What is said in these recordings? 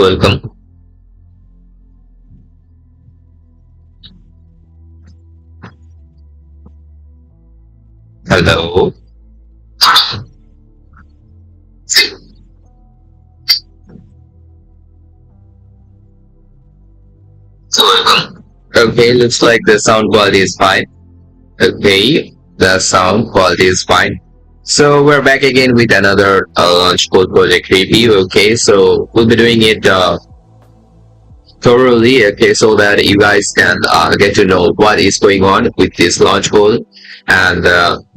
welcome. Hello. Welcome. Okay, looks like the sound quality is fine. Okay, the sound quality is fine. So we're back again with another Launchpool project review. Okay, so we'll be doing it thoroughly. Okay, so that you guys can get to know what is going on with this Launchpool and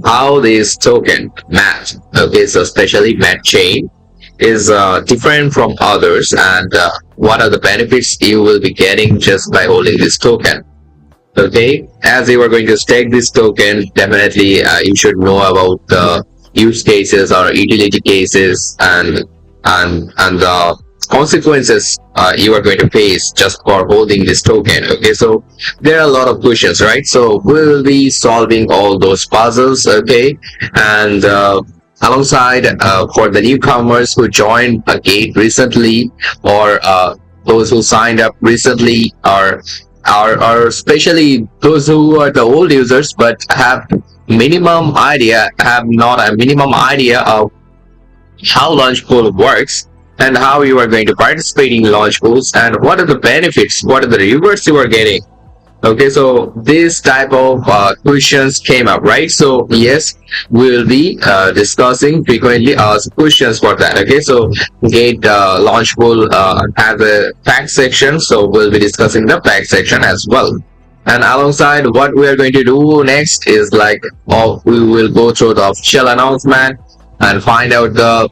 how this token match. Okay, so especially Matchain is different from others, and what are the benefits you will be getting just by holding this token. Okay, as you are going to stake this token, definitely you should know about the use cases or utility cases and the consequences you are going to face just for holding this token. Okay, so there are a lot of questions, right? So we will be solving all those puzzles. Okay, and alongside for the newcomers who joined a gate recently, or those who signed up recently, or especially those who are the old users but have not a minimum idea of how Launchpool works and how you are going to participate in Launchpools and what are the benefits, what are the rewards you are getting. Okay, so this type of questions came up, right? So yes, we'll be discussing frequently asked questions for that. Okay, so Gate Launchpool has a fact section, so we'll be discussing the fact section as well. And alongside, what we are going to do next is like, we will go through the official announcement and find out the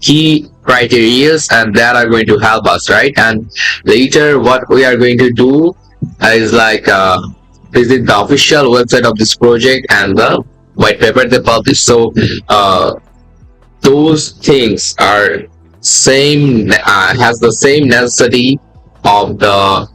key criteria and that are going to help us, right? And later what we are going to do is like visit the official website of this project and the white paper they publish. So those things are has the same necessity of the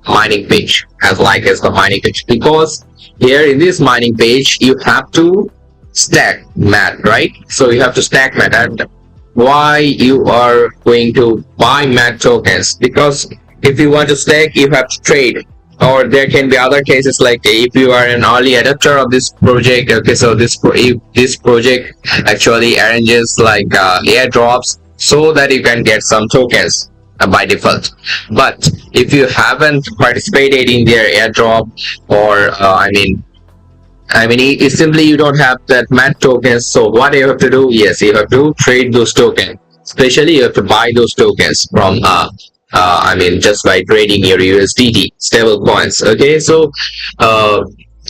mining page as the mining page, because here in this mining page you have to stack mat, right? So you have to stack mat. And why you are going to buy mat tokens? Because if you want to stack, you have to trade, or there can be other cases like if you are an early adopter of this project. Okay, so this project actually arranges like airdrops so that you can get some tokens by default. But if you haven't participated in their airdrop, or it's simply you don't have that mat tokens, so what you have to do, yes, you have to trade those tokens. Especially you have to buy those tokens from just by trading your USDT stable coins. Okay, so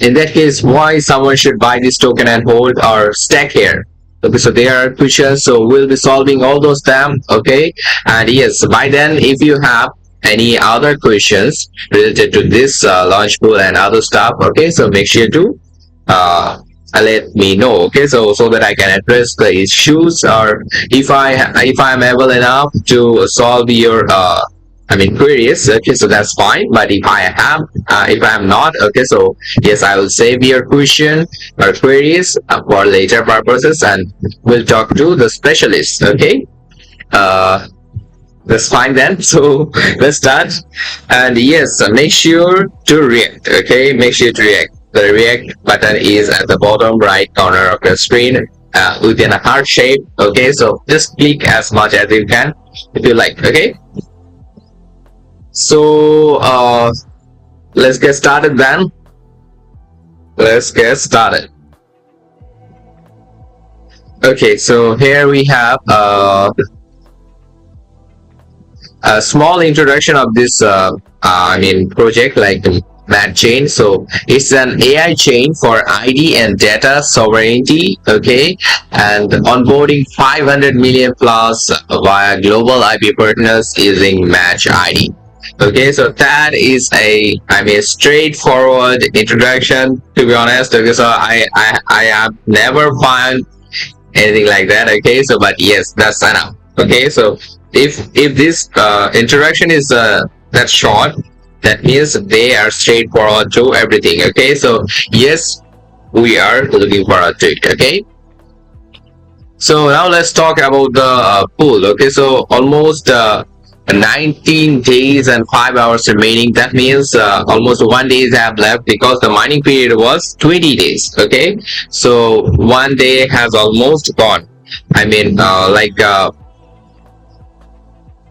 in that case, why someone should buy this token and hold or stack here? Okay, so there are questions, so we'll be solving all those them. Okay, and yes, by then if you have any other questions related to this Launchpool and other stuff, okay, so make sure to let me know. Okay, so that I can address the issues, or if I'm able enough to solve your queries. Okay, so that's fine. But if I'm not, okay, so yes, I will save your question or queries for later purposes, and we'll talk to the specialist. Okay, that's fine then. So let's start. And yes, make sure to react. Okay, make sure to react. The react button is at the bottom right corner of your screen within a heart shape. Okay, so just click as much as you can if you like. Okay, so let's get started then. Let's get started. Okay, so here we have a small introduction of this project, like Matchain. So it's an AI chain for ID and data sovereignty. Okay, and onboarding 500 million plus via global IP partners using Match ID. Okay, so that is a straightforward introduction, to be honest. Okay, so I have never found anything like that. Okay, so but yes, that's enough. Okay, so if this introduction is that short, that means they are straightforward to everything. Okay, so yes, we are looking forward to it. Okay, So now let's talk about the pool. Okay, so almost 19 days and 5 hours remaining. That means almost 1 day have left because the mining period was 20 days. Okay, so 1 day has almost gone. I mean,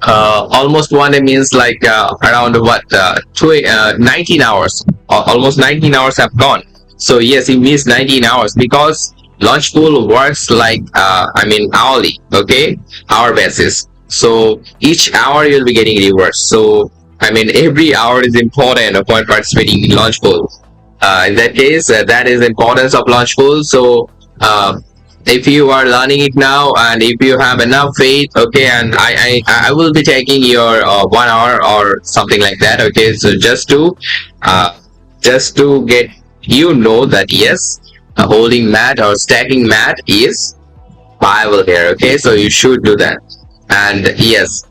almost 1 day means like around what 19 hours. Almost 19 hours have gone. So yes, it means 19 hours because Launchpool works like hourly, okay, hour basis. So each hour you'll be getting rewards. So I mean every hour is important upon participating in Launchpool. In that case, that is importance of Launchpool. So if you are learning it now and if you have enough faith, okay, and I will be taking your 1 hour or something like that, okay, so uh, just to get that yes, holding mat or stacking mat is viable here, okay, so you should do that. And yes,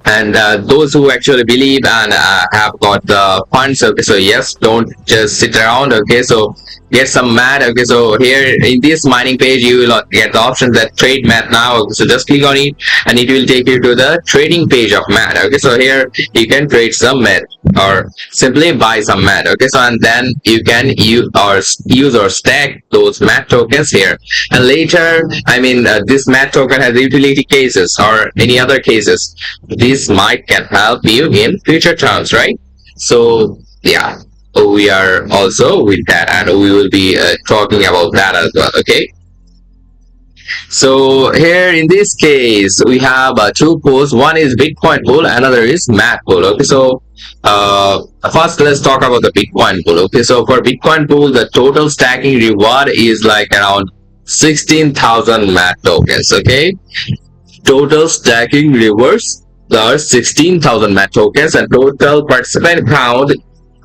and those who actually believe and have got the funds, okay, so yes, don't just sit around, okay, so get some mat, okay, so here in this mining page you will get the option that trade mat now, okay, so just click on it and it will take you to the trading page of mat, okay, so here you can trade some mat or simply buy some mat, okay, so and then you can use or stack those mat tokens here, and later this mat token has utility cases or any other cases. This might can help you in future terms, right? So yeah, we are also with that and we will be talking about that as well, okay? So here in this case we have two pools. One is Bitcoin pool, another is mat pool, okay? So uh, first let's talk about the Bitcoin pool, okay? So for Bitcoin pool the total stacking reward is like around 16,000 mat tokens, okay? Total stacking rewards are 16,000 mat tokens and total participant count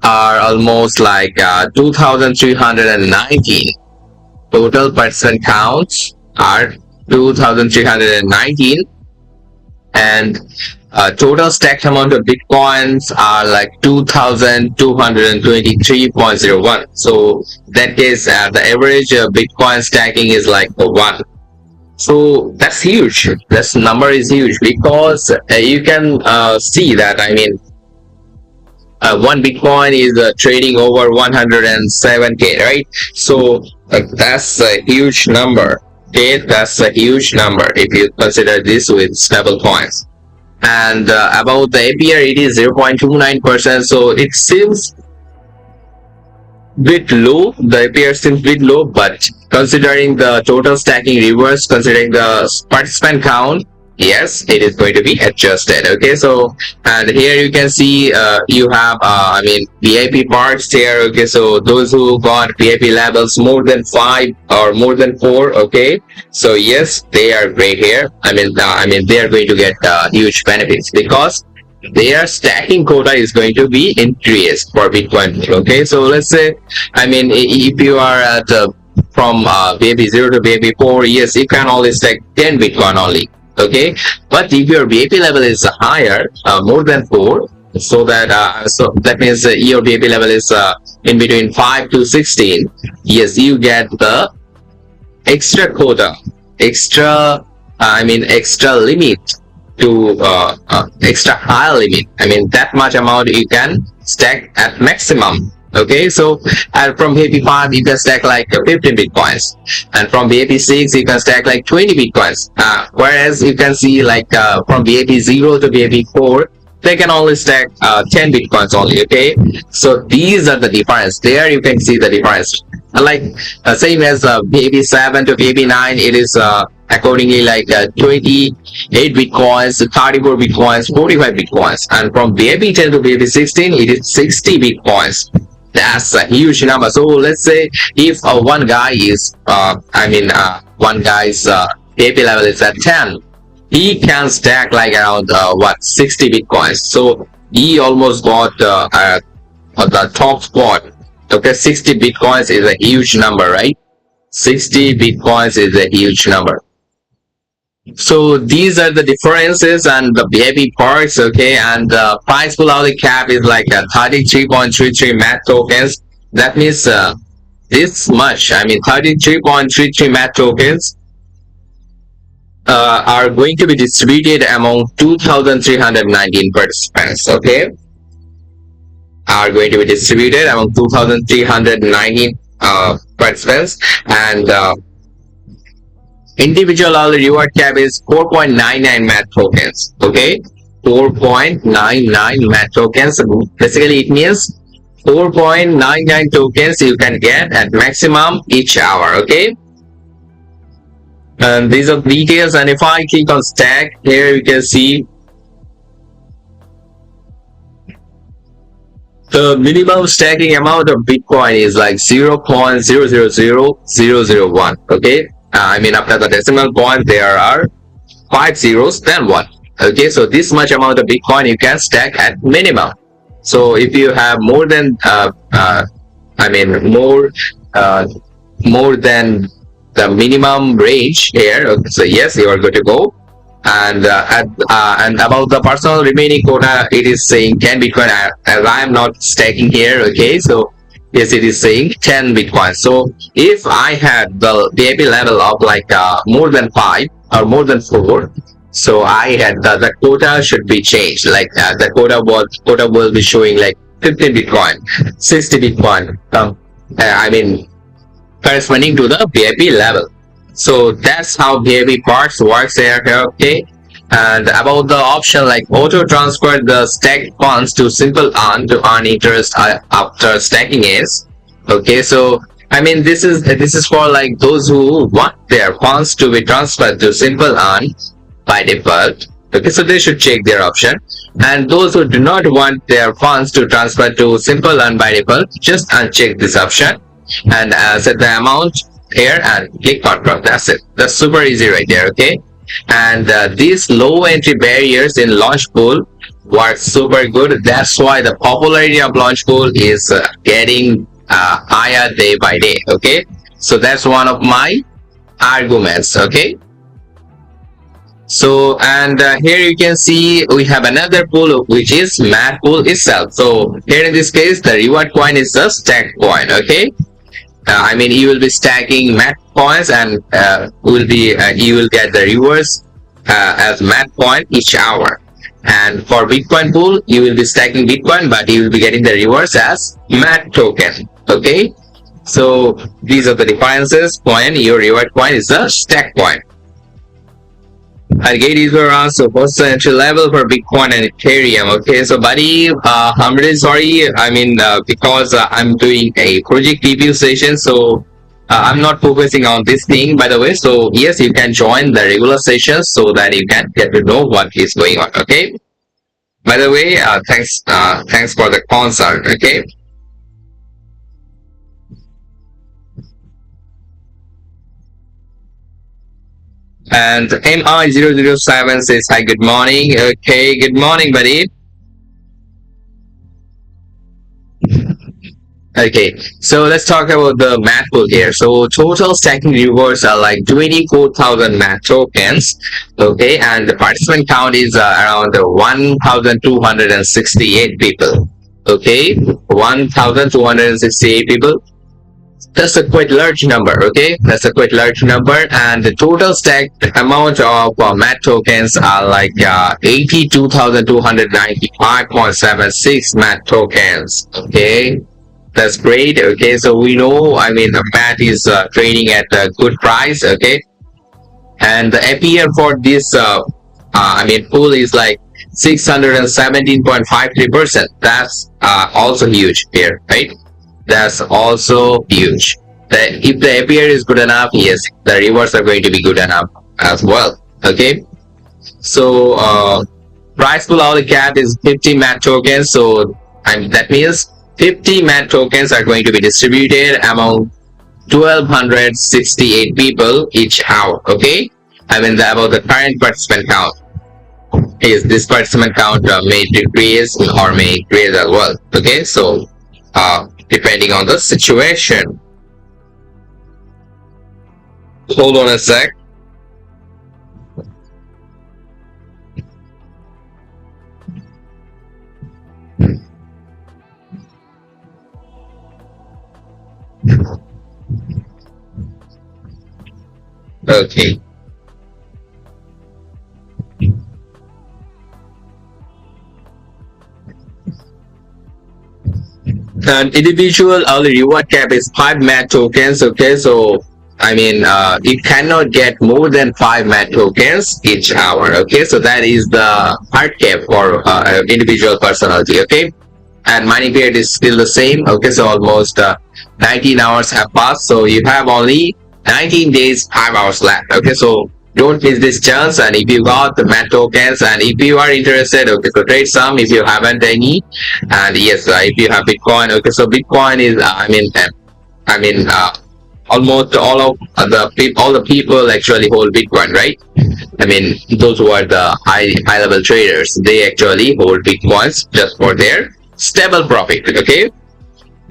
are almost like 2,319. Total participant counts are 2,319 and total stacked amount of bitcoins are like 2,223.01. So that case the average bitcoin stacking is like 1. So that's huge. This number is huge because you can see that one Bitcoin is trading over 107k, right? So that's a huge number. Okay, that's a huge number if you consider this with stable coins. And about the APR, it is 0.29%. So it seems bit low. The APR seems bit low, but considering the total stacking rewards, considering the participant count, yes, it is going to be adjusted, okay? So and here you can see you have VIP parts here, okay? So those who got VIP levels more than 5 or more than 4, okay, so yes, they are great here. They are going to get huge benefits because their stacking quota is going to be increased for Bitcoin, okay? So let's say if you are at from VIP 0 to VIP 4, yes, you can only stack 10 Bitcoin only, okay? But if your VIP level is higher, more than 4, so that means your VIP level is in between 5 to 16, yes, you get the extra quota, extra limit to extra high limit. That much amount you can stack at maximum, okay? So and from VIP 5 you can stack like 15 bitcoins, and from VIP 6 you can stack like 20 bitcoins, whereas you can see like from VIP 0 to VIP 4 they can only stack 10 bitcoins only, okay? So these are the difference. There you can see the difference. Like same as VIP 7 to VIP 9, it is accordingly like 28 bitcoins, 34 bitcoins, 45 bitcoins, and from VIP 10 to VIP 16 it is 60 bitcoins. That's a huge number. So let's say if one guy is one guy's VIP level is at 10, he can stack like around 60 bitcoins. So he almost got the top spot, okay? 60 bitcoins is a huge number, right? 60 bitcoins is a huge number. So these are the differences and the VIP parts, okay? And the price pool hourly cap is like 33.33 mat tokens. That means this much, 33.33 mat tokens are going to be distributed among 2,319 participants. Okay, are going to be distributed among 2,319 participants, and individual hourly reward cap is 4.99 math tokens. Okay, 4.99 math tokens. Basically, it means 4.99 tokens you can get at maximum each hour. Okay, and these are details. And if I click on stack here, you can see the minimum stacking amount of Bitcoin is like 0.000001. Okay, I mean after the decimal point there are 5 zeros then 1. Okay, so this much amount of Bitcoin you can stack at minimum. So if you have more than I mean more than the minimum range here, okay, so yes, you are good to go. And and about the personal remaining quota, it is saying 10 Bitcoin, as I am not stacking here. Okay, so yes, it is saying 10 Bitcoin. So if I had the VIP level of like more than 5 or more than 4, so I had the quota should be changed. Like the quota will be showing like 50 Bitcoin, 60 Bitcoin. I mean corresponding to the VIP level. So that's how VIP parts works here. Okay, and about the option like auto transfer the stacked funds to simple earn to earn interest after stacking is okay. So I mean this is for like those who want their funds to be transferred to simple earn by default. Okay, so they should check their option. And those who do not want their funds to transfer to simple earn by default, just uncheck this option and set the amount here and click confirm. That's it. That's super easy right there. Okay, and these low entry barriers in Launchpool work super good. That's why the popularity of Launchpool is getting higher day by day. Okay, so that's one of my arguments. Okay, so and here you can see we have another pool which is Matchain itself. So here in this case the reward coin is the stack coin. Okay, I mean you will be stacking mat coins and you will get the rewards as mat coin each hour. And for Bitcoin pool you will be stacking Bitcoin, but you will be getting the rewards as mat token. Okay, so these are the differences when your reward coin is a stack coin. I'll get user around, so what's the entry level for Bitcoin and Ethereum? Okay, so buddy, I'm really sorry. I mean, because I'm doing a project review session, so I'm not focusing on this thing, by the way. So yes, you can join the regular sessions so that you can get to know what is going on. Okay. By the way, thanks for the concert. Okay. And MI007 says hi, good morning. Okay, good morning, buddy. Okay, so let's talk about the math pool here. So total stacking rewards are like 24,000 math tokens. Okay, and the participant count is around 1,268 people. Okay, 1,268 people. That's a quite large number. Okay, that's a quite large number, and the total stacked amount of math tokens are like 82,295.76 math tokens. Okay, that's great. Okay, so we know, I mean, the math is trading at a good price. Okay, and the APR for this I mean pool is like 617.53%. That's also huge here, right? That's also huge. If the APR is good enough, yes, the rewards are going to be good enough as well. Okay, so price pool hourly cap is 50 math tokens. So that means 50 math tokens are going to be distributed among 1,268 people each hour. Okay, I mean about the current participant count. Is this participant count may decrease or may increase as well. Okay, so depending on the situation. Hold on a sec. Okay. An individual early reward cap is 5 MAT tokens. Okay, so I mean, you cannot get more than 5 MAT tokens each hour. Okay, so that is the hard cap for individual personality. Okay, and mining period is still the same. Okay, so almost 19 hours have passed, so you have only 19 days 5 hours left. Okay, so don't miss this chance. And if you got the mat tokens, and if you are interested, okay, so trade some if you haven't any. And yes, if you have Bitcoin, okay, so Bitcoin is I mean almost all the people actually hold Bitcoin, right? I mean, those who are the high level traders, they actually hold Bitcoins just for their stable profit. Okay,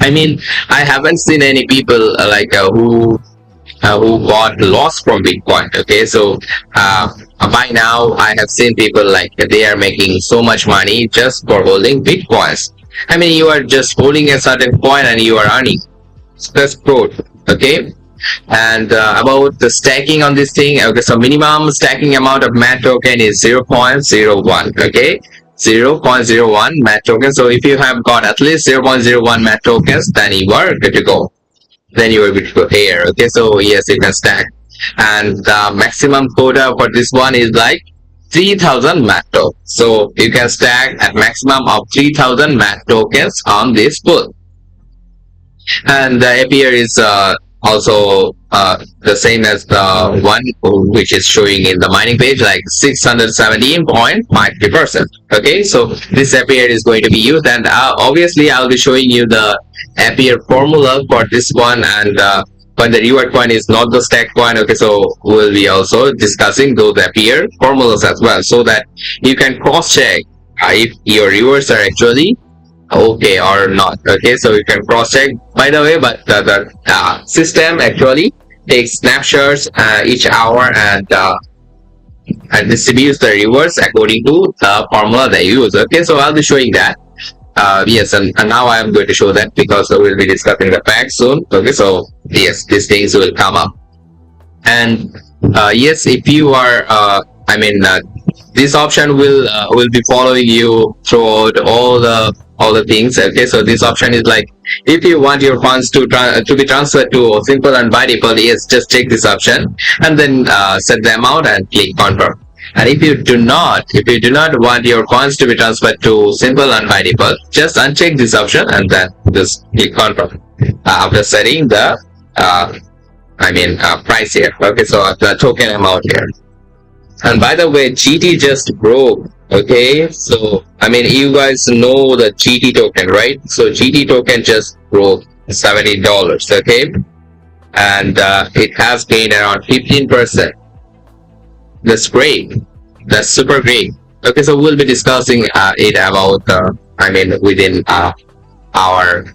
I mean, I haven't seen any people who got lost from Bitcoin. Okay, so by now I have seen people like they are making so much money just for holding Bitcoins. I mean, you are just holding a certain coin and you are earning. That's growth. Okay, and about the stacking on this thing. Okay, so minimum stacking amount of mat token is 0.01. Okay, 0.01 mat token. So if you have got at least 0.01 mat tokens, then you are good to go. Then you are good to go here. Okay, so yes, you can stack. And the maximum quota for this one is like 3000 mat tokens. So you can stack at maximum of 3000 mat tokens on this pool. And the APR is also the same as the one which is showing in the mining page, like 617.53%. Okay, so this APR is going to be used, and obviously I'll be showing you the APR formula for this one. And when the reward coin is not the stack coin, okay, so we'll be also discussing those APR formulas as well, so that you can cross check if your rewards are actually okay or not. Okay, so you can cross check, by the way. But the system actually takes snapshots each hour, and distributes the rewards according to the formula they use. Okay, so I'll be showing that. Yes, and now I am going to show that because we'll be discussing the facts soon. Okay, so yes, these things will come up. And yes, if you are this option will be following you throughout all the things. Okay, so this option is like, if you want your funds to be transferred to simple and by default, yes, just check this option and then set the amount and click confirm. And if you do not want your funds to be transferred to simple and by default, just uncheck this option and then just click confirm after setting the price here. Okay, so the token amount here. And by the way, GT just broke. Okay, so I mean, you guys know the GT token, right? So GT token just broke $70. Okay, and it has gained around 15%. That's great. That's super great. Okay, so we'll be discussing it about within our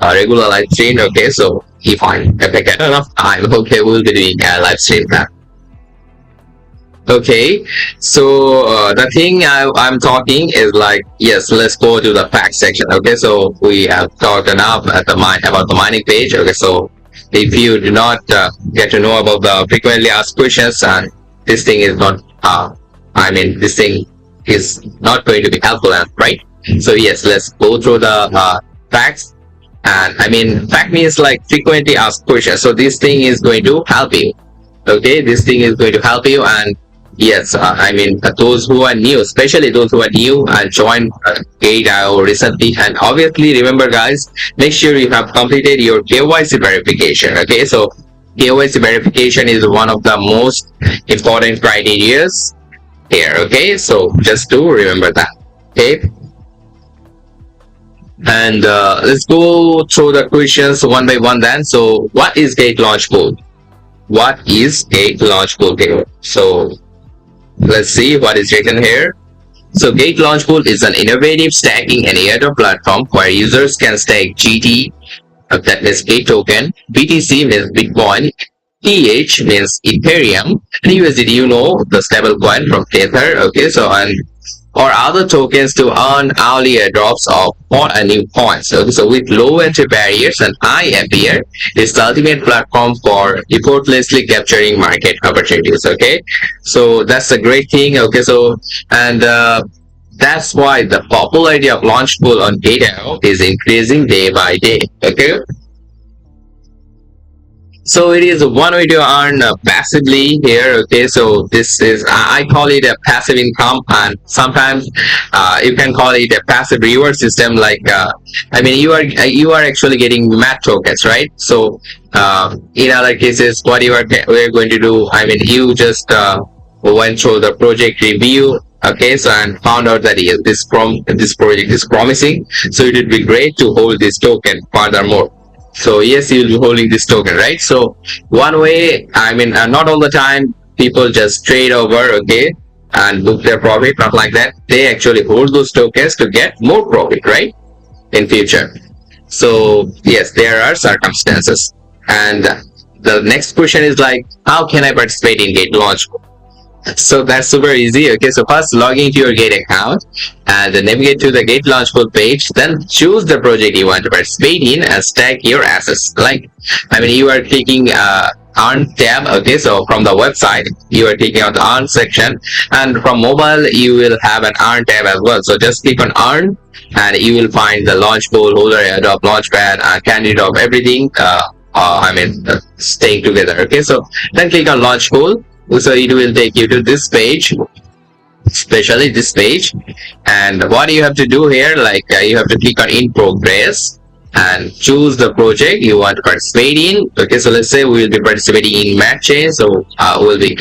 regular live stream. Okay, so if I get enough time, okay, we'll be doing a live stream now. Okay, so the thing I'm talking is like, yes, let's go to the fact section. Okay, so we have talked enough about the mining page. Okay, so if you do not get to know about the frequently asked questions, and this thing is not this thing is not going to be helpful, right? So yes, let's go through the facts. And fact means like frequently asked questions, so this thing is going to help you. Okay, this thing is going to help you. And yes, those who are new, especially those who are new and joined GateIO recently, and obviously remember guys, make sure you have completed your KYC verification. Okay, so KYC verification is one of the most important criteria here. Okay, so just to remember that. Okay, and let's go through the questions one by one then. So what is Gate Launchpool? What is Gate Launchpool here? So let's see what is written here. So Gate Launchpool is an innovative stacking and airdrop platform where users can stack GT, that means Gate token, BTC means Bitcoin, ETH means Ethereum, and USDT, you know, the stable coin from Tether. Okay, so or other tokens to earn early airdrops of hot and new coins. So with low entry barriers and high APR, it's the ultimate platform for effortlessly capturing market opportunities. Okay, so that's a great thing. Okay, so and That's why the popularity of Launchpool on GateLive is increasing day by day. Okay. So it is one way to earn passively here. Okay, so this is I call it a passive income, and sometimes you can call it a passive reward system. Like I mean, you are actually getting MAT tokens, right? So in other cases, what we're going to do, I mean, you just went through the project review. Okay, so and found out that yes, this project is promising, so it would be great to hold this token furthermore. So yes, you'll be holding this token, right? So one way, I mean, not all the time people just trade over, okay, and book their profit, not like that. They actually hold those tokens to get more profit, right, in future. So yes, there are circumstances. And the next question is like, how can I participate in Gate Launch? So that's super easy. Okay, so first log into your Gate account and then navigate to the Gate Launchpool page. Then choose the project you want to participate in and stack your assets. Like, I mean, you are clicking Earn tab. Okay, so from the website, you are clicking on the Earn section, and from mobile, you will have an Earn tab as well. So just click on Earn, and you will find the Launchpool, Holder, Adopt, Launchpad, Candidate of everything. Staying together. Okay, so then click on Launchpool. So it will take you to this page, especially this page. And what you have to do here, like you have to click on in progress and choose the project you want to participate in. Okay, so let's say we will be participating in Matchain. So we'll be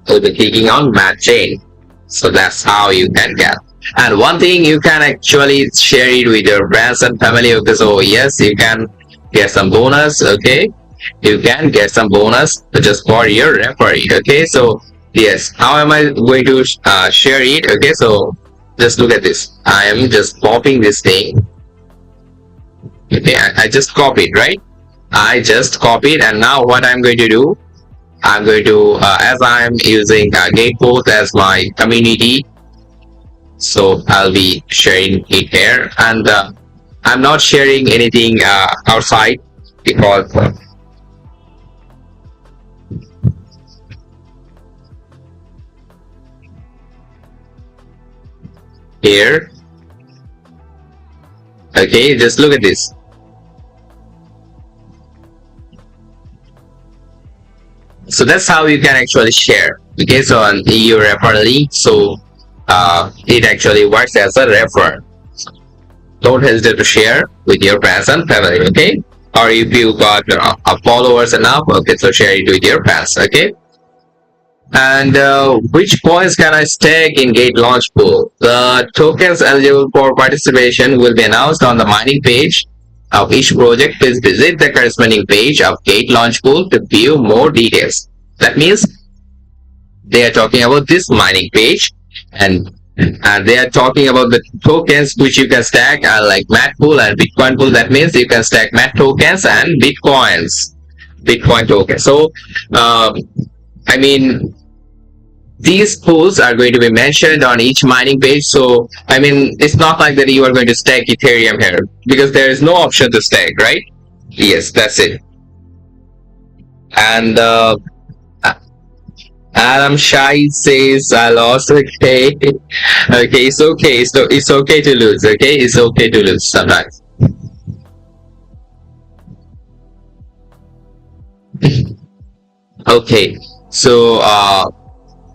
clicking on Matchain. So that's how you can get. And one thing, you can actually share it with your friends and family. Okay, so yes, you can get some bonus. Okay, you can get some bonus just for your referee. Okay, so yes, how am I going to share it? Okay, so just look at this. I am just copying this thing. Okay, I just copied, right? I just copied, and now what I'm going to do, I'm going to as I'm using Gatepost as my community, so I'll be sharing it here. And I'm not sharing anything outside, because here, okay, just look at this. So that's how you can actually share. Okay, so on your referral link, so it actually works as a referral. Don't hesitate to share with your friends and family. Okay, or if you got followers enough, okay, so share it with your friends. Okay. And which coins can I stake in Gate Launchpool? The tokens eligible for participation will be announced on the mining page of each project. Please visit the corresponding page of Gate Launchpool to view more details. That means they are talking about this mining page, and they are talking about the tokens which you can stack, like Mat Pool and Bitcoin Pool. That means you can stack Mat tokens and Bitcoin tokens. So I mean, these pools are going to be mentioned on each mining page. So I mean, it's not like that you are going to stack Ethereum here, because there is no option to stack, right? Yes, that's it. And Adam Shai says I lost. Okay, okay, it's okay. So it's okay to lose. Okay, it's okay to lose sometimes. Okay, so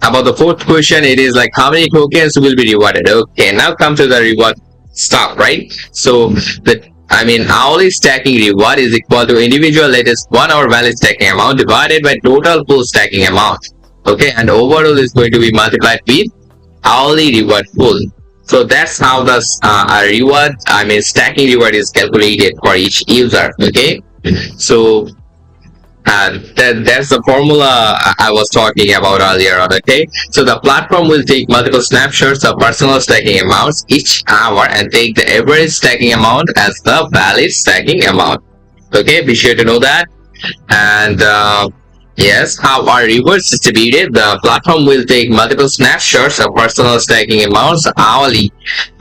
about the fourth question, it is like, how many tokens will be rewarded? Okay, now come to the reward stuff, right? So the hourly stacking reward is equal to individual latest 1 hour valid stacking amount divided by total pool stacking amount. Okay, and overall is going to be multiplied with hourly reward pool. So that's how the stacking reward is calculated for each user. Okay, so that's the formula I was talking about earlier on. Okay, so the platform will take multiple snapshots of personal stacking amounts each hour and take the average stacking amount as the valid stacking amount. Okay, be sure to know that. And yes, how are rewards distributed? The platform will take multiple snapshots of personal stacking amounts hourly,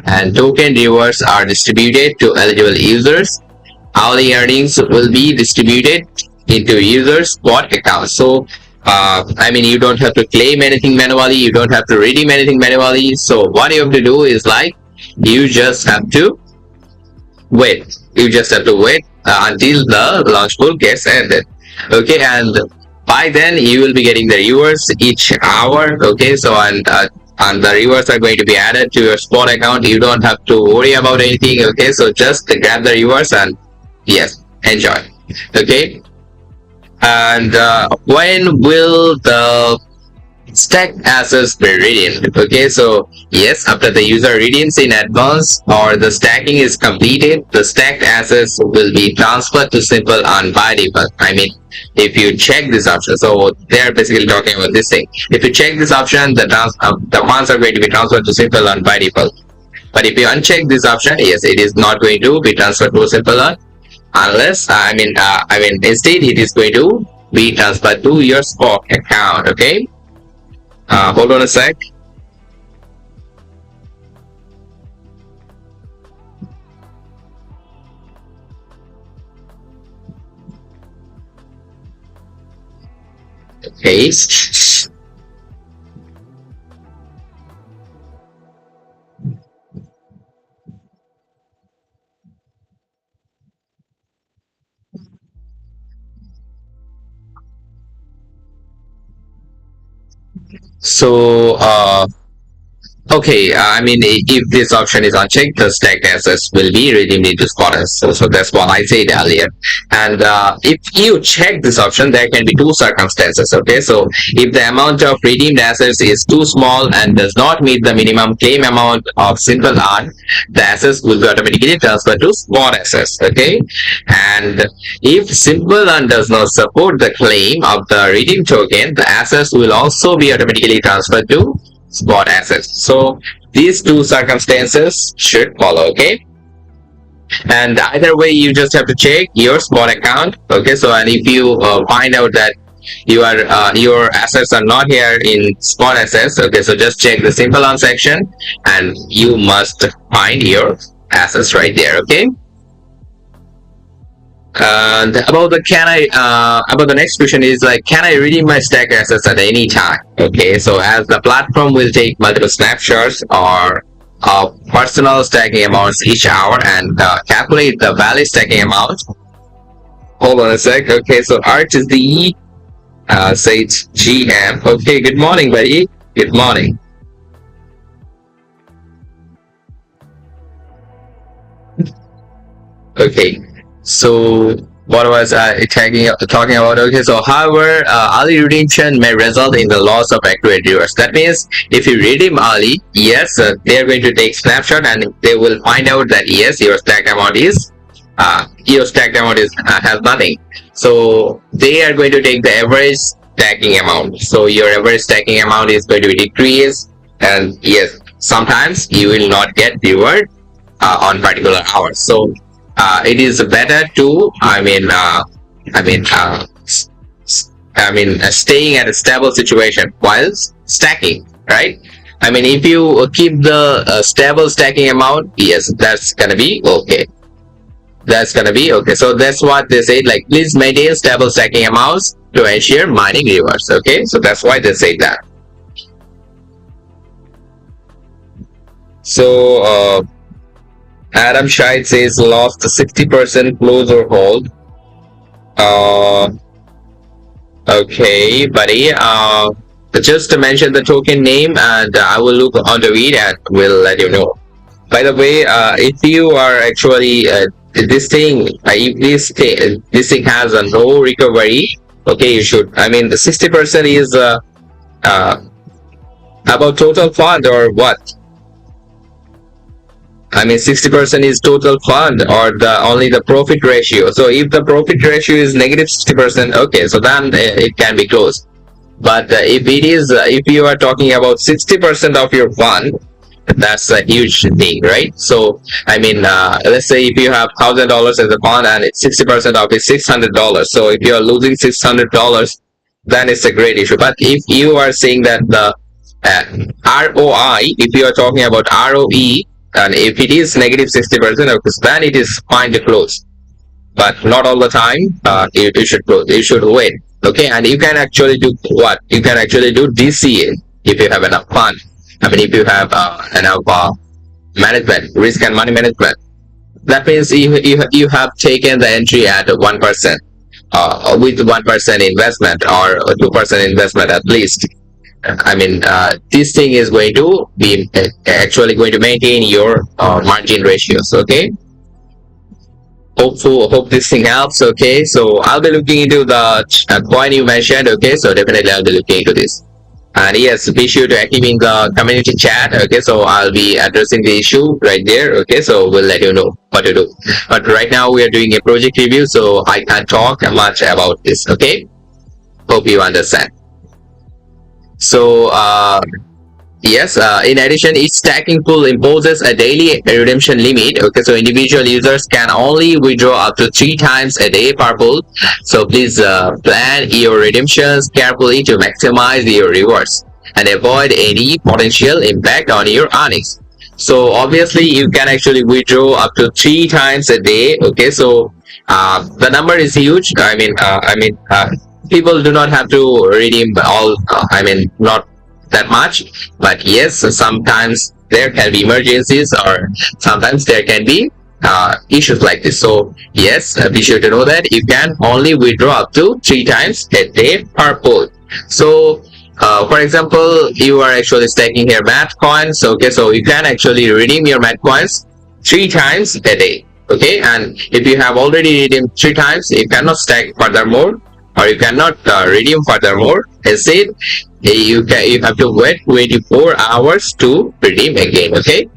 and token rewards are distributed to eligible users. Hourly earnings will be distributed into users' spot accounts. So I mean, you don't have to claim anything manually, you don't have to redeem anything manually. So what you have to do is like, you just have to wait. You just have to wait until the launch pool gets ended. Okay, and by then you will be getting the rewards each hour. Okay, so and the rewards are going to be added to your spot account. You don't have to worry about anything. Okay, so just grab the rewards and yes, enjoy. Okay, and when will the stack assets be redeemed? Okay, so yes, after the user redeems in advance or the stacking is completed, the stacked assets will be transferred to simple unbindable. I mean, if you check this option, so they're basically talking about this thing. If you check this option, the funds are going to be transferred to simple unbindable. But if you uncheck this option, yes, it is not going to be transferred to simple unless instead it is going to be transferred to your spot account. Okay, hold on a sec. Okay. So okay, I mean, if this option is unchecked, the stacked assets will be redeemed into spotters. So that's what I said earlier. And if you check this option, there can be two circumstances. Okay, so if the amount of redeemed assets is too small and does not meet the minimum claim amount of simple earn, the assets will be automatically transferred to spot assets. Okay, and if simple earn does not support the claim of the redeemed token, the assets will also be automatically transferred to spot assets. So these two circumstances should follow. Okay, and either way you just have to check your spot account. Okay, so and if you find out that your assets are not here in spot assets, okay, so just check the simple on section and you must find your assets right there. Okay, and about the next question is like, can I redeem my stack assets at any time? Okay, so as the platform will take multiple snapshots or personal stacking amounts each hour and calculate the valid stacking amount. Hold on a sec. Okay, so Arch is the Sage GM. Okay, good morning, buddy. Good morning. Okay, so what was I talking about? Okay, so however, early redemption may result in the loss of accurate rewards. That means if you redeem early, yes, they are going to take snapshot and they will find out that yes, your stack amount is has nothing. So they are going to take the average stacking amount. So your average stacking amount is going to be decreased, and yes, sometimes you will not get reward on particular hours. So it is better to staying at a stable situation while stacking, right? I mean, if you keep the stable stacking amount, yes, that's gonna be okay. That's gonna be okay. So that's what they say, like, please maintain stable stacking amounts to ensure mining rewards. Okay, so that's why they say that. So Adam Scheid says lost 60% close or hold. Okay, buddy. Just to mention the token name, and I will look onto it and will let you know. By the way, if you are actually this thing, if this thing has a no recovery, okay, you should. I mean, the 60% is about total fund or what? I mean, 60% is total fund or only the profit ratio. So if the profit ratio is negative 60%, okay, so then it can be closed. But if you are talking about 60% of your fund, that's a huge thing, right? So I mean, let's say if you have $1,000 as a fund and it's 60% of it $600. So if you are losing $600, then it's a great issue. But if you are saying that the ROI, if you are talking about ROE, and if it is negative 60%, then it is fine to close. But not all the time. You should close. You should wait. Okay, and you can actually do what? You can actually do DCA if you have enough fund. I mean, if you have enough management, risk and money management. That means you have taken the entry at 1%, with 1% investment or 2% investment at least. I mean, this thing is going to be actually going to maintain your margin ratios. Okay. Hope this thing helps. Okay, so I'll be looking into the coin you mentioned. Okay, so definitely I'll be looking into this. And yes, be sure to active in the community chat. Okay, so I'll be addressing the issue right there. Okay, so we'll let you know what to do. But right now we are doing a project review, so I can't talk much about this. Okay, hope you understand. So yes, in addition, each stacking pool imposes a daily redemption limit. Okay, so individual users can only withdraw up to 3 times a day per pool. So please plan your redemptions carefully to maximize your rewards and avoid any potential impact on your earnings. So obviously, you can actually withdraw up to 3 times a day. Okay, so the number is huge. People do not have to redeem all. Not that much, but yes, sometimes there can be emergencies, or sometimes there can be issues like this. So yes, be sure to know that you can only withdraw up to 3 times a day per pool. So for example, you are actually staking here mat coins. Okay, so you can actually redeem your mat coins 3 times a day. Okay, and if you have already redeemed 3 times, you cannot stack furthermore, or you cannot redeem furthermore. Instead, you have to wait 24 hours to redeem again. Okay,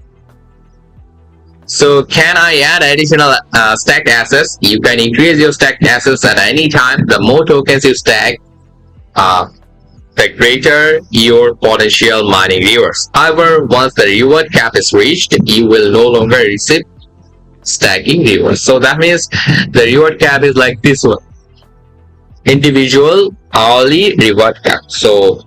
so can I add additional stacked assets? You can increase your stacked assets at any time. The more tokens you stack, the greater your potential mining rewards. However, once the reward cap is reached, you will no longer receive stacking rewards. So that means the reward cap is like this one: individual hourly reward cap. So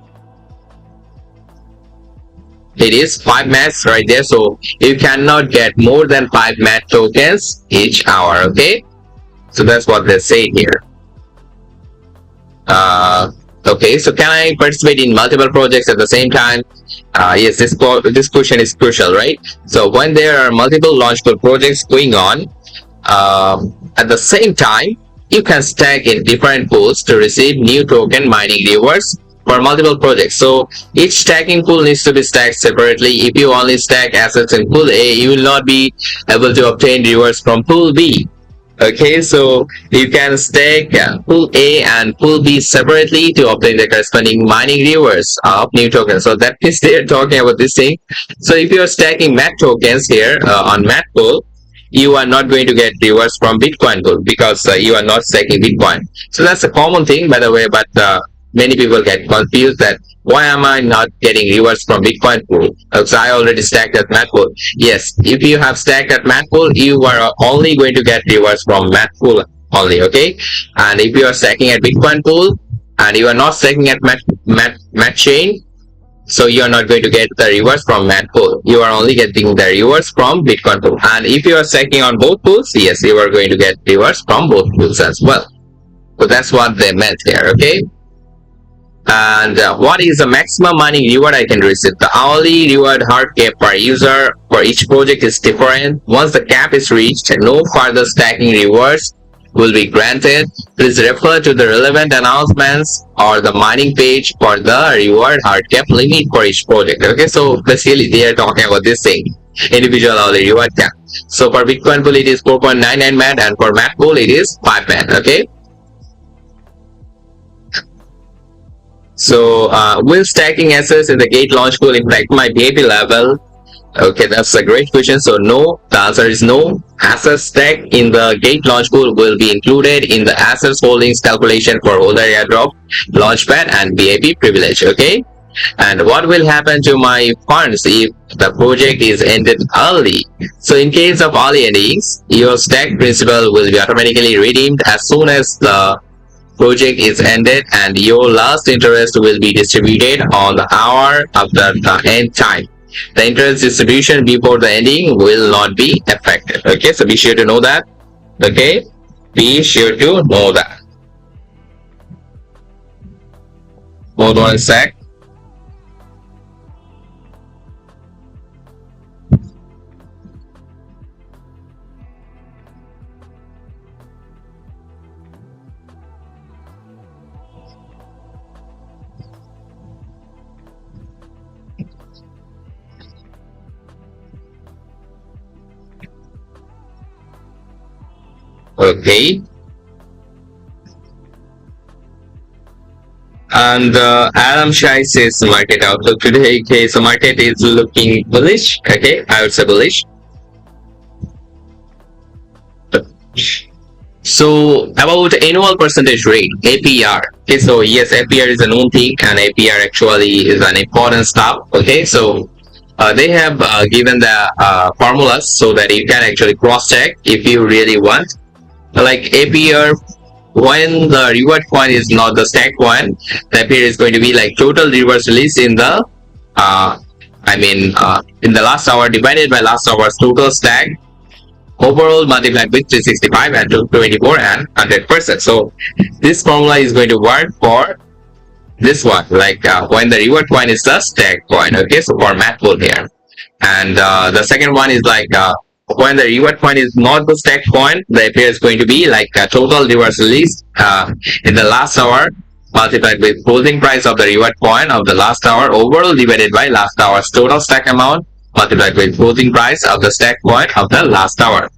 it is 5 mats right there. So you cannot get more than 5 mat tokens each hour. Okay, so that's what they say here. Okay, so can I participate in multiple projects at the same time? Yes, this question is crucial, right? So when there are multiple Launchpool projects going on at the same time, you can stack in different pools to receive new token mining rewards for multiple projects. So each stacking pool needs to be stacked separately. If you only stack assets in pool A, you will not be able to obtain rewards from pool B. Okay, so you can stack pool A and pool B separately to obtain the corresponding mining rewards of new tokens. So that is they're talking about this thing. So if you are stacking MAT tokens here on MAT pool, you are not going to get rewards from Bitcoin pool because you are not stacking Bitcoin. So that's a common thing, by the way, but many people get confused that why am I not getting rewards from Bitcoin pool? Because I already stacked at MAT pool. Yes, if you have stacked at MAT pool, you are only going to get rewards from MAT pool only. Okay, and if you are stacking at Bitcoin pool and you are not stacking at Matchain, so you are not going to get the rewards from mat pool. You are only getting the rewards from Bitcoin pool. And if you are stacking on both pools, yes, you are going to get rewards from both pools as well. So that's what they meant here. Okay. And what is the maximum mining reward I can receive? The hourly reward hard cap per user for each project is different. Once the cap is reached, no further stacking rewards will be granted. Please refer to the relevant announcements or the mining page for the reward hard cap limit for each project. Okay, so basically they are talking about this thing: individual hourly reward cap. So for Bitcoin pool it is 4.99 mat, and for mat pool it is 5 mat. Okay. So will stacking assets in the Gate Launchpool impact my BAP level? Okay, that's a great question. So no, the answer is no. Assets stacked in the Gate Launchpool will be included in the assets holdings calculation for holder airdrop, launchpad, and BAP privilege. Okay, and what will happen to my funds if the project is ended early? So in case of early endings, your stack principal will be automatically redeemed as soon as the project is ended, and your last interest will be distributed on the hour after the end time. The interest distribution before the ending will not be affected. Okay, so be sure to know that. Okay, be sure to know that. Hold on a sec. Okay. And Adam Shai says market outlook today. Okay, so market is looking bullish. Okay, I would say bullish. So about annual percentage rate, APR. Okay, so yes, APR is a known thing, and APR actually is an important stuff. Okay, so they have given the formulas so that you can actually cross check if you really want. Like APR, when the reward coin is not the stack coin, the APR is going to be like total rewards release in the in the last hour divided by last hour's total stack overall multiplied with 365 and 224 and 100%. So this formula is going to work for this one, like when the reward coin is the stack coin. Okay, so for Matchain here, and the second one is like when the reward coin is not the stack coin, the APR is going to be like total rewards released in the last hour multiplied with closing price of the reward coin of the last hour overall divided by last hour's total stack amount multiplied with closing price of the stack coin of the last hour.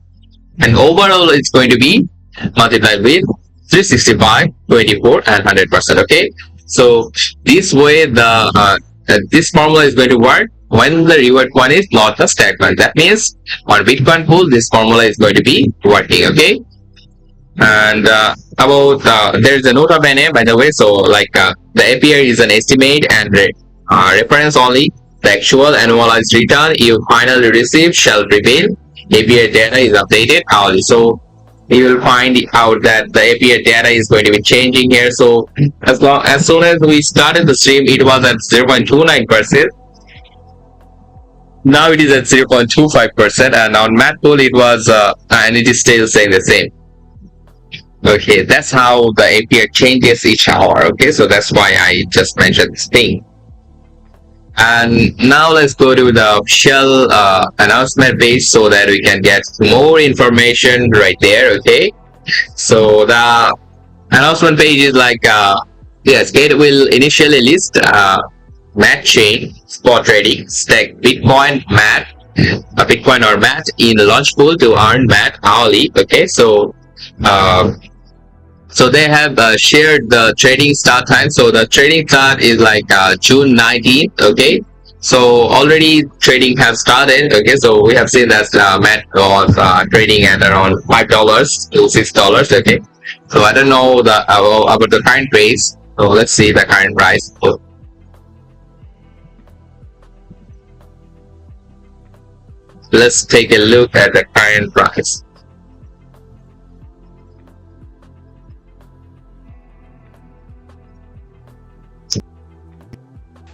And overall it's going to be multiplied with 365, 24 and 100%. Okay, so this way this formula is going to work when the reward coin is not the stack coin. That means on Bitcoin pool this formula is going to be working. Okay, and about there is a nota bene, by the way. So like the APR is an estimate and reference only. The actual annualized return you finally receive shall prevail. APR data is updated hourly. So you will find out that the APR data is going to be changing here. So as soon as we started the stream, it was at 0.29%. Now it is at 0.25%, and on Matchain it was and it is still saying the same. Okay, that's how the APR changes each hour. Okay, so that's why I just mentioned this thing. And now let's go to the official announcement page so that we can get more information right there. Okay, so the announcement page is like yes, Gate will initially list Matchain spot trading stack Bitcoin Bitcoin or MAT in Launchpool to earn MAT hourly. Okay, so so they have shared the trading start time. So the trading start is like June 19th. Okay, so already trading has started. Okay, so we have seen that MAT was trading at around $5 to $6. Okay, so I don't know about the current price. So let's see the current price. So, let's take a look at the current price.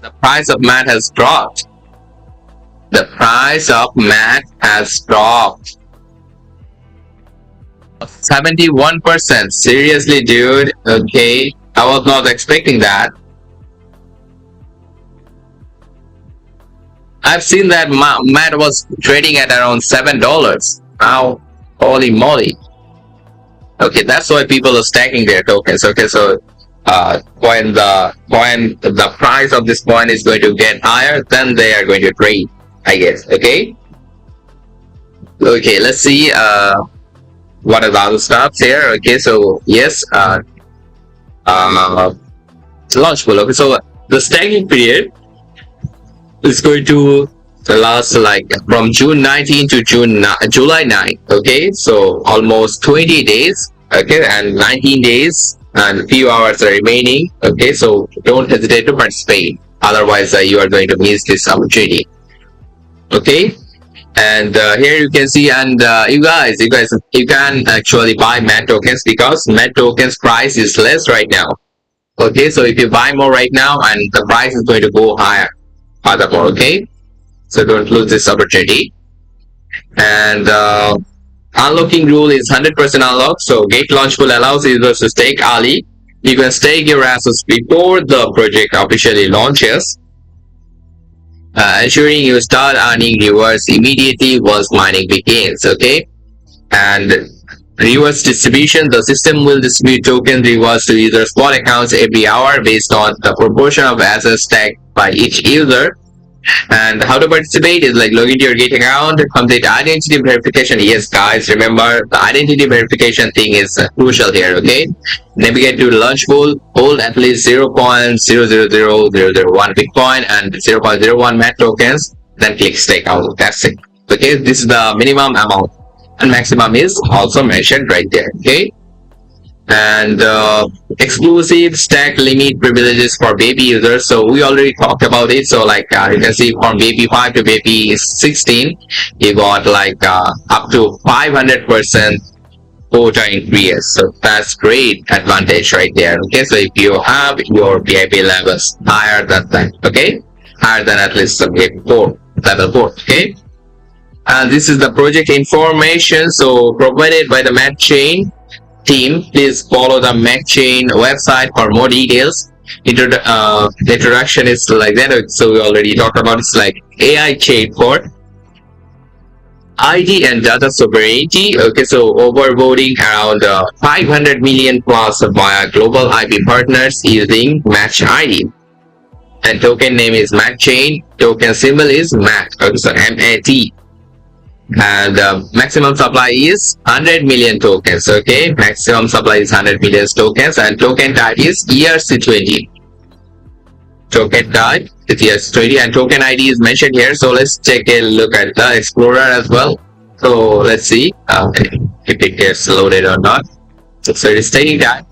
The price of MAT has dropped. The price of MAT has dropped 71%. Seriously, dude. Okay, I was not expecting that. I've seen that MAT was trading at around $7. Now, holy moly. Okay, that's why people are stacking their tokens. Okay, so when the price of this coin is going to get higher, then they are going to trade, I guess. Okay, let's see what are the other stuff here. Okay, so yes, Launchpool. Okay, so the stacking period is going to last like from June 19 to July 9. Okay, so almost 20 days. Okay, and 19 days and a few hours are remaining. Okay, so don't hesitate to participate, otherwise you are going to miss this opportunity. Okay, and here you can see, and you guys you can actually buy MAT tokens because MAT tokens price is less right now. Okay, so if you buy more right now, and the price is going to go higher furthermore. Okay, so don't lose this opportunity. And unlocking rule is 100% unlocked. So Gate Launchpool allows users to stake early You can stake your assets before the project officially launches, ensuring you start earning rewards immediately once mining begins. Okay, and rewards distribution, the system will distribute token rewards to user spot accounts every hour based on the proportion of assets stacked by each user. And how to participate is like log into your Gate account, complete identity verification. Yes, guys, remember the identity verification thing is crucial here. Okay, navigate to Launchpool, hold at least 0.000001 Bitcoin and 0.01 MAT tokens, then click stake out. That's it. Okay, this is the minimum amount, and maximum is also mentioned right there. Okay, and exclusive stack limit privileges for baby users. So we already talked about it. So like you can see from baby 5 to baby 16, you got like up to 500% quota increase. So that's great advantage right there. Okay, so if you have your VIP levels higher than that, okay, higher than at least some level 4, okay. And this is the project information, so provided by the Matchain team. Please follow the Matchain website for more details. The introduction is like that. So we already talked about it's like AI chatbot, ID and data sovereignty. Okay, so overvoting around 500 million plus via global IP partners using Match ID. And token name is Matchain. Token symbol is MAT. Okay, so MAT. And maximum supply is 100 million tokens. Okay, maximum supply is 100 million tokens, and token type is ERC20. Token type is ERC20, and token ID is mentioned here. So let's take a look at the Explorer as well. So let's see if it gets loaded or not. So it is taking time.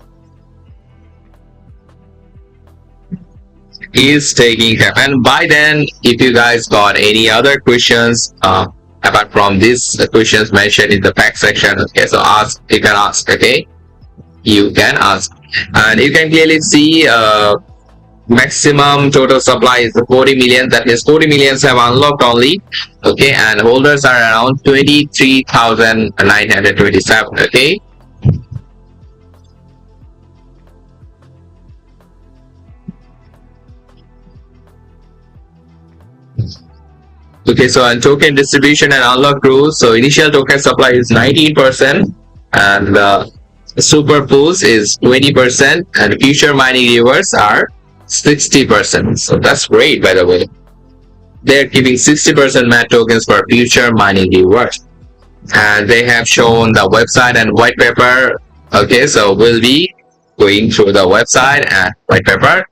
Is taking time, and by then, if you guys got any other questions apart from these questions mentioned in the fact section, okay, so you can ask. Okay, you can ask, and you can clearly see maximum total supply is 40 million. That is 40 millions have unlocked only. Okay, and holders are around 23,927. Okay. Okay, so on token distribution and unlock rules, so initial token supply is 19%, and super pools is 20%, and future mining rewards are 60%. So that's great, by the way. They're giving 60% MAT tokens for future mining rewards, and they have shown the website and white paper. Okay, so we'll be going through the website and white paper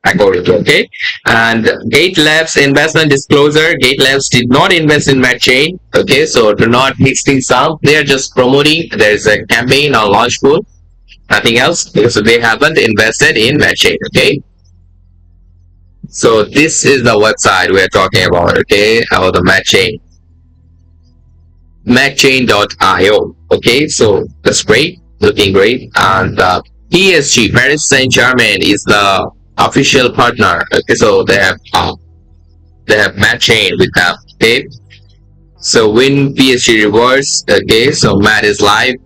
according to. Okay, and GateLive's investment disclosure. GateLive did not invest in Matchain. Okay, so do not mix things up. They are just promoting. There's a campaign on Launchpool, nothing else, because they haven't invested in Matchain. Okay, so this is the website we're talking about. Okay, about the Matchain, Matchain.io. Okay, so that's great, looking great. And PSG, Paris Saint-Germain, is the official partner. Okay, so they have Matchain with them. Okay, so win PSG rewards. Okay, so MAT is live,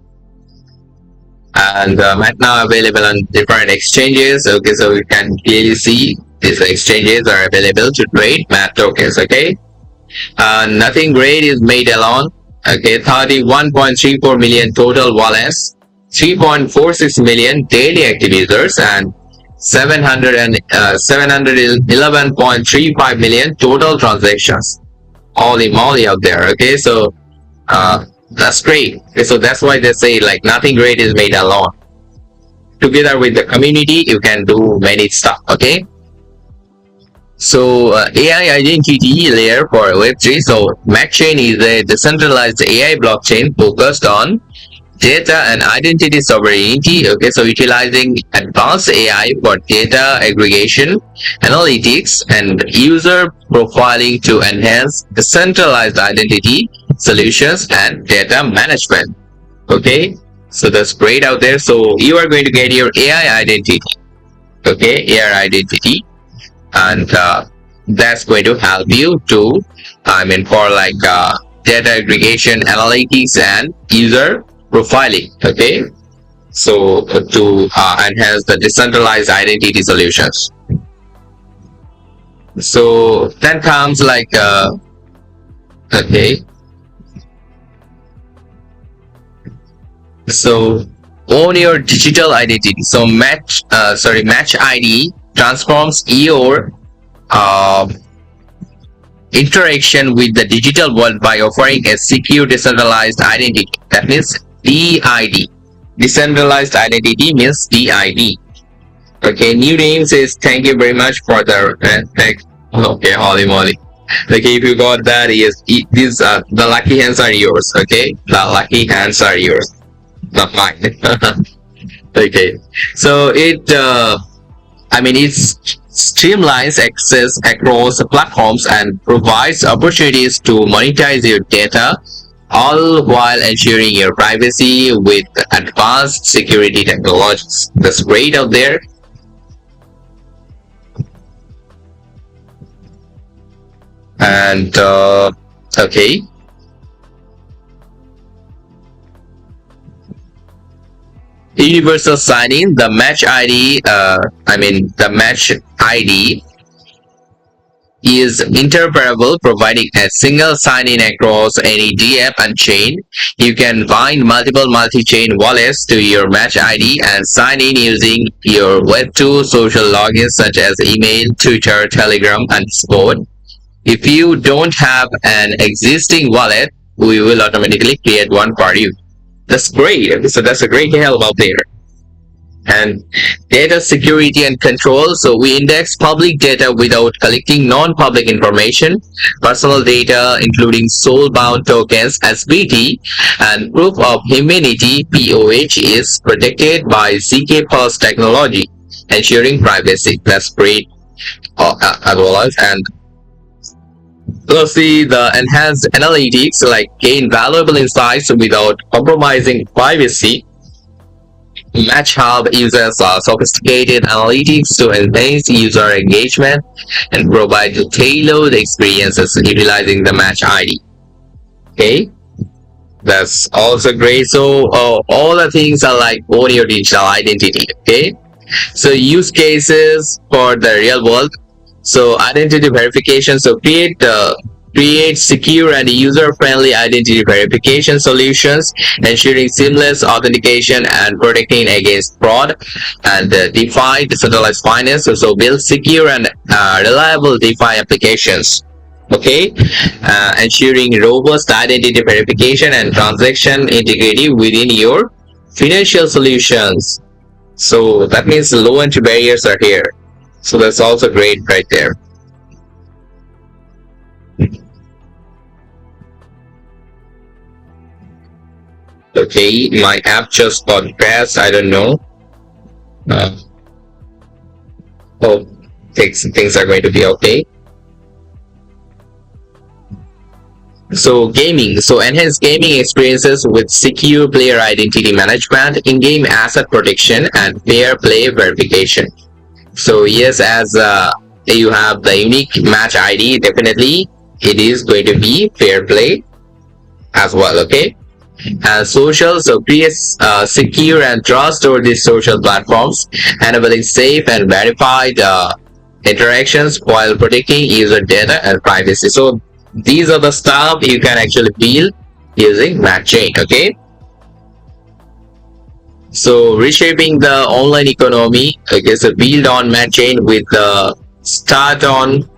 and MAT now available on different exchanges. Okay, so you can clearly see these exchanges are available to trade MAT tokens. Okay, nothing great is made alone. Okay, 31.34 million total wallets, 3.46 million daily active users, and 711.35 million total transactions. Holy moly out there. Okay, so that's great. Okay, so that's why they say like nothing great is made alone. Together with the community, you can do many stuff. Okay, so AI identity layer for Web3. So Matchain is a decentralized AI blockchain focused on data and identity sovereignty. Okay, so utilizing advanced AI for data aggregation, analytics, and user profiling to enhance decentralized identity solutions and data management. Okay, so that's great out there. So you are going to get your AI identity. Okay, AI identity, and that's going to help you to, for like data aggregation, analytics, and user profiling. Okay, So to enhance the decentralized identity solutions. So then comes like okay, so own your digital identity. So Match ID transforms your uh, interaction with the digital world by offering a secure decentralized identity. That means DID. Decentralized identity means DID. Okay, new name says thank you very much for the thank. Okay, holy moly. Okay, if you got that, yes, these the lucky hands are yours. Okay, the lucky hands are yours, not mine. Okay, so it streamlines access across platforms and provides opportunities to monetize your data, all while ensuring your privacy with advanced security technologies. That's great out there. And okay, universal sign-in, the Match ID. The Match ID is interoperable, providing a single sign-in across any DApp and chain. You can bind multiple multi-chain wallets to your Match ID and sign in using your Web2 social logins such as email, Twitter, Telegram, and Discord. If you don't have an existing wallet, we will automatically create one for you. That's great. So that's a great help out there. And data security and control. So we index public data without collecting non-public information. Personal data, including soul-bound tokens (SBT) and proof of humanity (POH), is protected by ZK Pulse technology, ensuring privacy. That's great. As well as and let's see the enhanced analytics, like gain valuable insights without compromising privacy. Match Hub uses sophisticated analytics to enhance user engagement and provide tailored experiences utilizing the Match ID. Okay, that's also great. So all the things are like own your digital identity. Okay, so use cases for the real world. So identity verification. So create secure and user-friendly identity verification solutions, ensuring seamless authentication and protecting against fraud. And DeFi, decentralized finance. So build secure and reliable DeFi applications. Okay, ensuring robust identity verification and transaction integrity within your financial solutions. So that means low entry barriers are here. So that's also great right there. Okay, my app just got crashed. I don't know. Uh, Hope things are going to be okay. So gaming. So enhance gaming experiences with secure player identity management, in-game asset protection, and fair play verification. So yes, as you have the unique Match ID, definitely it is going to be fair play as well. Okay, and social. So create secure and trustworthy social platforms, enabling safe and verified interactions while protecting user data and privacy. So these are the stuff you can actually build using Matchain. Okay, so reshaping the online economy. Okay, so build on Matchain with the Start On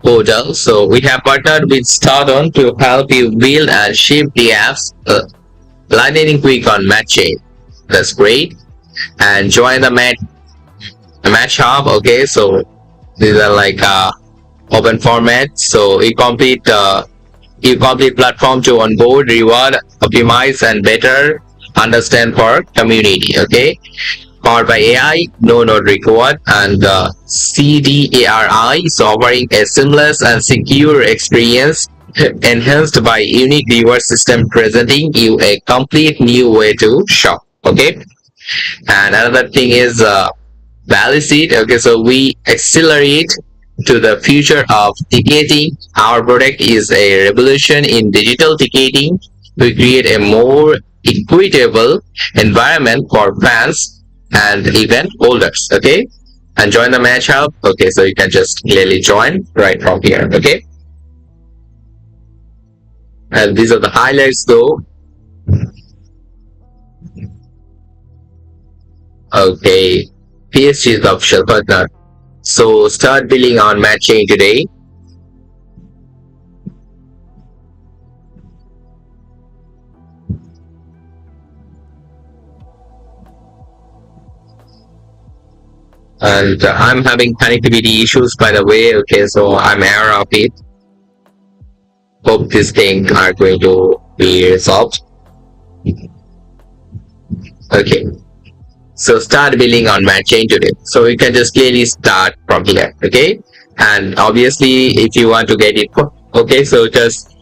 portal. So we have partnered with Start On to help you build and ship the apps lightning quick on Matchain. That's great. And join the Match Hub. Okay, so these are like open format. So e-complete platform to onboard, reward, optimize, and better understand for community. Okay, powered by AI, no node required, and CDARI, so offering a seamless and secure experience enhanced by unique reward system, presenting you a complete new way to shop. Okay, and another thing is value seed. Okay, so we accelerate to the future of ticketing. Our product is a revolution in digital ticketing. We create a more equitable environment for fans and event holders. Okay, and join the match hub. Okay, so you can just clearly join right from here. Okay, and these are the highlights though. Okay, PSG is the official partner. So start billing on Matchain today. And I'm having connectivity issues, by the way. Okay, so I'm aware of it. Hope these things are going to be resolved. Okay, so start billing on Matchain today. So you can just clearly start from here. Okay, and obviously if you want to get it, okay, so just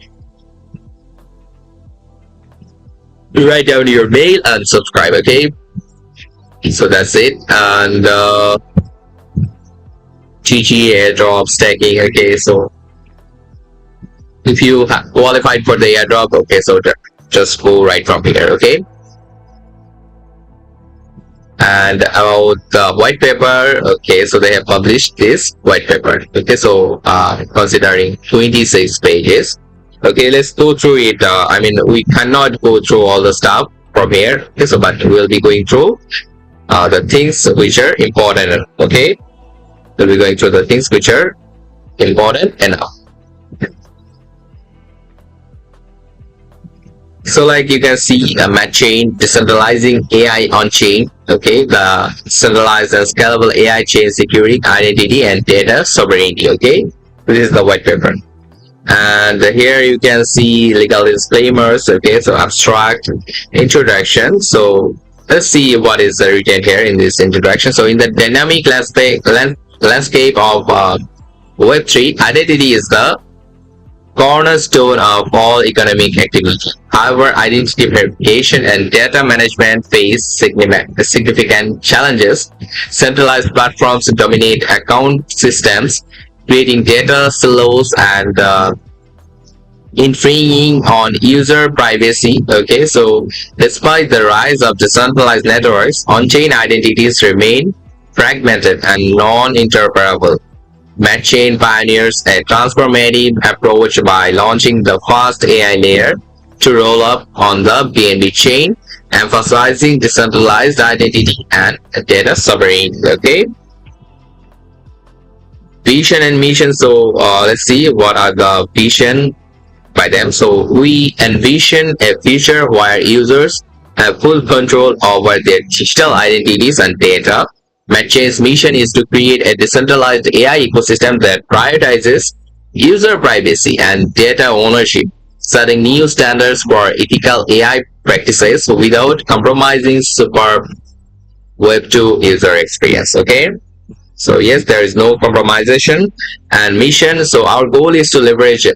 write down your mail and subscribe. Okay, so that's it. And GG airdrop stacking. Okay, so if you have qualified for the airdrop, okay, so just go right from here. Okay, and about the white paper, okay, so they have published this white paper. Okay, so considering 26 pages. Okay, let's go through it. I mean, we cannot go through all the stuff from here. Okay, so but we'll be going through the things which are important. Okay, we'll be going through the things which are important enough. So like you can see Matchain decentralizing AI on chain. Okay, the centralized and scalable AI chain security, identity and data sovereignty. Okay, this is the white paper. And here you can see legal disclaimers. Okay, so abstract introduction. So let's see what is written here in this introduction. So in the dynamic landscape of Web3, identity is the cornerstone of all economic activity. However, identity verification and data management face significant challenges. Centralized platforms dominate account systems, creating data silos and infringing on user privacy. Okay, so despite the rise of decentralized networks, on-chain identities remain fragmented and non-interoperable. Matchain pioneers a transformative approach by launching the fast AI layer to roll up on the BNB chain, emphasizing decentralized identity and data sovereignty. Okay, vision and mission. So let's see what are the vision by them. So we envision a future where users have full control over their digital identities and data. Matchain's mission is to create a decentralized AI ecosystem that prioritizes user privacy and data ownership, setting new standards for ethical AI practices without compromising super Web2 user experience. Okay, so yes, there is no compromisation. And mission, so our goal is to leverage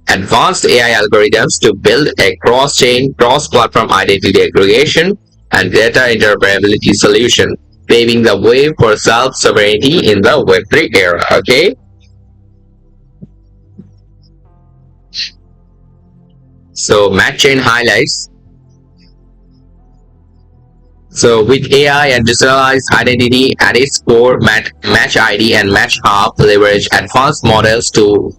advanced AI algorithms to build a cross-chain, cross-platform identity aggregation and data interoperability solution, paving the way for self-sovereignty in the Web3 era. Okay, so Matchain highlights. So with AI and decentralized identity at its core, Match ID and Match Hub leverage advanced models to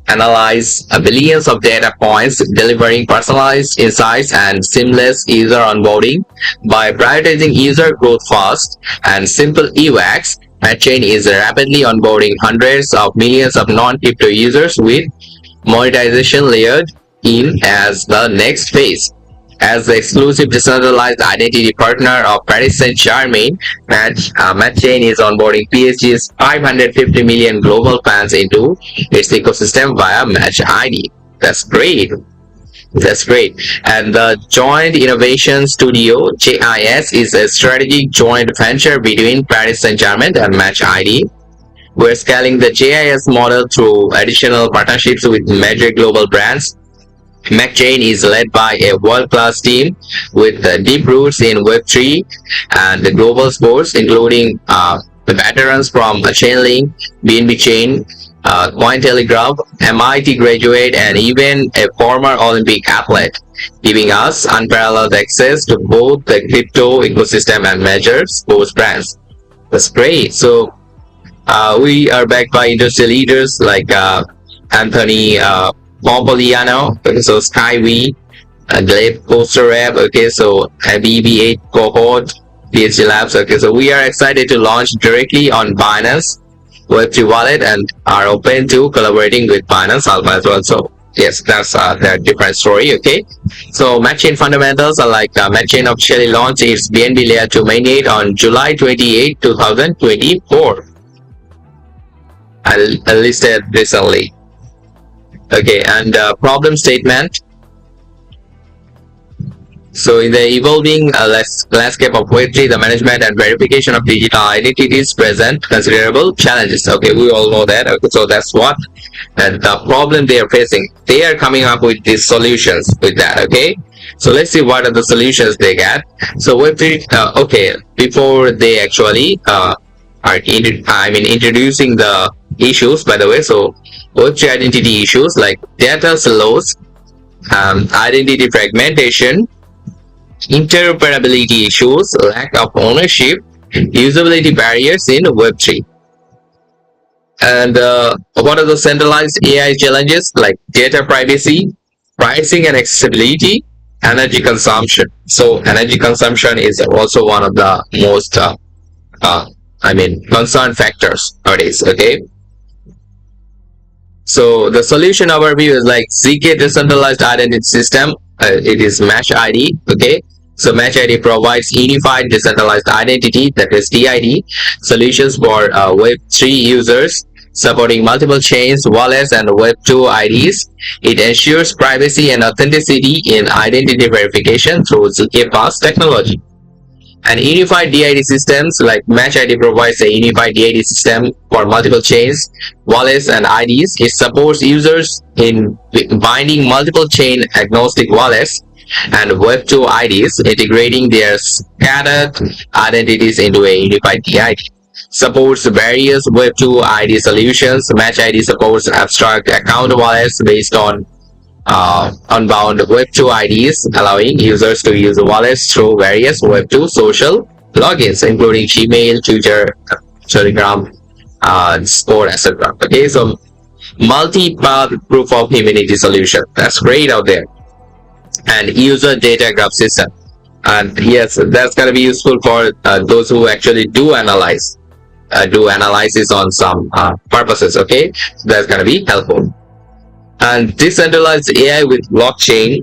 analyze billions of data points, delivering personalized insights and seamless user onboarding. By prioritizing user growth fast and simple UX, Matchain is rapidly onboarding hundreds of millions of non-crypto users, with monetization layered in as the next phase. As the exclusive decentralized identity partner of Paris Saint-Germain, Matchain is onboarding PSG's 550 million global fans into its ecosystem via Match ID. That's great. That's great. And the Joint Innovation Studio, JIS, is a strategic joint venture between Paris Saint-Germain and Match ID. We're scaling the JIS model through additional partnerships with major global brands. Matchain is led by a world-class team with deep roots in Web3 and the global sports, including the veterans from Chainlink, BNB Chain, Cointelegraph, MIT graduate, and even a former Olympic athlete, giving us unparalleled access to both the crypto ecosystem and major sports brands. That's great. So we are backed by industry leaders like Anthony Pompoliano, okay, so Skyway, Gleb Poster Rep, okay, so BB8 cohort, PhD Labs, okay, so we are excited to launch directly on Binance Web3 wallet and are open to collaborating with Binance Alpha as well. So yes, that's a different story, okay. So Matchain fundamentals are like Matchain officially launched its BNB layer 2 mainnet on July 28, 2024. I listed recently. Okay, and problem statement. So in the evolving landscape of Web3, the management and verification of digital identities present considerable challenges. Okay, we all know that. Okay, so that's what and the problem they are facing. They are coming up with these solutions with that. Okay, so let's see what are the solutions they get. So Web3, okay, before they actually introducing the issues, by the way. So Web3 identity issues like data silos, identity fragmentation, interoperability issues, lack of ownership, usability barriers in Web3. And what are the centralized AI challenges like data privacy, pricing and accessibility, energy consumption. So energy consumption is also one of the most concern factors nowadays. Okay. So the solution overview is like ZK decentralized identity system. It is Match ID. Okay. So Match ID provides unified decentralized identity, that is DID, solutions for Web3 users, supporting multiple chains, wallets, and Web2 IDs. It ensures privacy and authenticity in identity verification through ZK Pass technology. And unified DID systems like Match ID provides a unified DID system for multiple chains, wallets, and IDs. It supports users in binding multiple chain agnostic wallets and Web2 IDs, integrating their scattered identities into a unified DID. Supports various Web2 ID solutions. Match ID supports abstract account wallets based on unbound Web2 IDs, allowing users to use wallets through various Web2 social logins, including Gmail, Twitter, Telegram, Discord, etc. Okay, so multi-path proof of humanity solution. That's great out there. And user data graph system. And yes, that's going to be useful for those who actually do analyze, do analysis on some purposes. Okay, so that's going to be helpful. And decentralized AI with blockchain,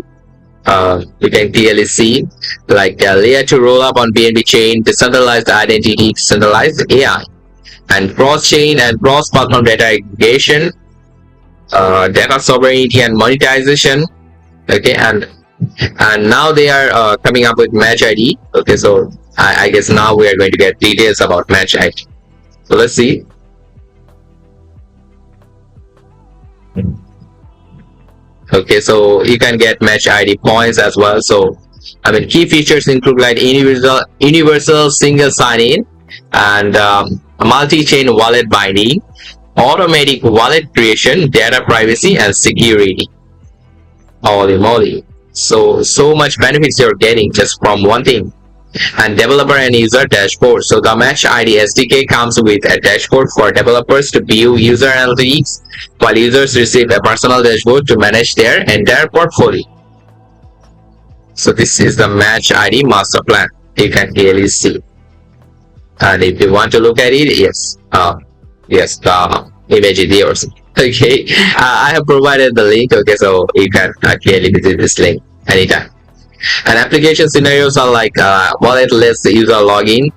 you can clearly see like layer 2 roll up on BNB chain, decentralized identity, decentralized AI, and cross-chain and cross-platform data aggregation, data sovereignty and monetization. Okay, and now they are coming up with Match ID. Okay, so I guess now we are going to get details about Match ID. So let's see. Okay, so you can get Match ID points as well. So key features include like universal single sign-in and multi-chain wallet binding, automatic wallet creation, data privacy, and security. Holy moly, so much benefits you're getting just from one thing. And developer and user dashboard. So the Match ID SDK comes with a dashboard for developers to view user analytics, while users receive a personal dashboard to manage their entire portfolio. So this is the Match ID master plan. You can clearly see. And if you want to look at it, yes, yes, the image is yours. Okay, I have provided the link. Okay, so you can clearly visit this link anytime. And application scenarios are like wallet-less user login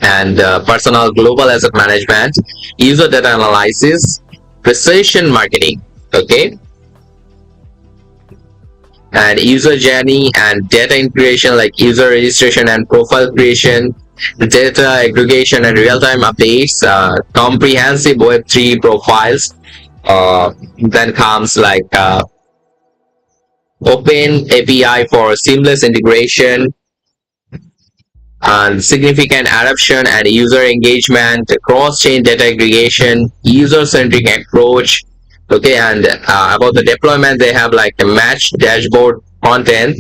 and personal global asset management, user data analysis, precision marketing. Okay, and user journey and data integration like user registration and profile creation, data aggregation and real-time updates, comprehensive Web3 profiles. Then comes like open API for seamless integration, and significant adoption and user engagement, cross-chain data aggregation, user-centric approach. Okay, and about the deployment, they have like a match dashboard content,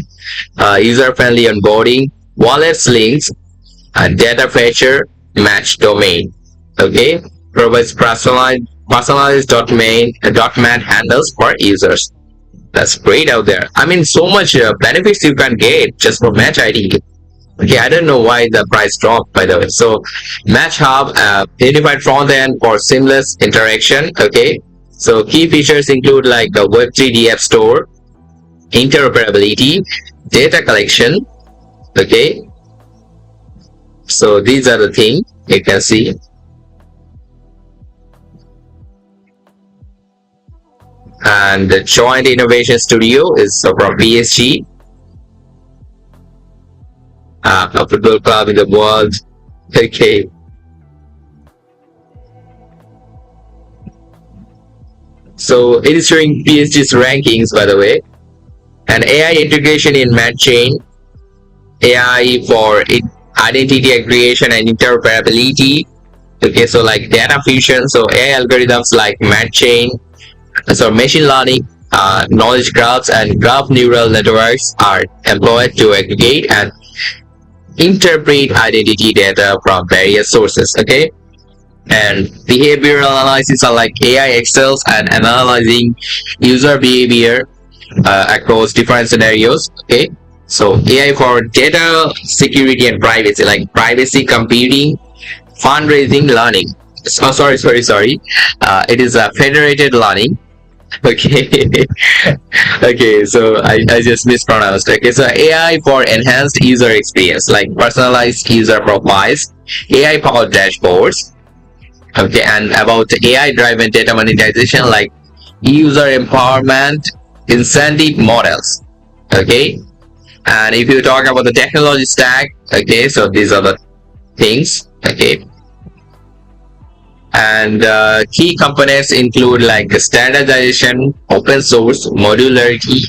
user-friendly onboarding, wallets links, data fetcher, match domain. Okay, provides personalized .mat handles for users. That's great out there. I mean, so much benefits you can get just for Match ID. Okay, I don't know why the price dropped, by the way. So, Match Hub, unified front end for seamless interaction. Okay, so key features include like a Web3 app store, interoperability, data collection. Okay, so these are the things you can see. And the Joint Innovation Studio is from PSG, a football club in the world. Okay. So it is showing PSG's rankings, by the way. And AI integration in Matchain, AI for identity aggregation and interoperability. Okay, so like data fusion, so AI algorithms like Matchain, so machine learning, knowledge graphs, and graph neural networks are employed to aggregate and interpret identity data from various sources. Okay, and behavioral analysis are like AI excels and analyzing user behavior across different scenarios. Okay, so AI for data security and privacy, like privacy computing, fundraising, learning. Oh, sorry. It is a federated learning. Okay. Okay, so I just mispronounced. Okay, so AI for enhanced user experience, like personalized user profiles, AI powered dashboards. Okay, and about AI driven data monetization, like user empowerment, incentive models. Okay, and if you talk about the technology stack, okay, so these are the things. Okay, and key components include like standardization, open source, modularity,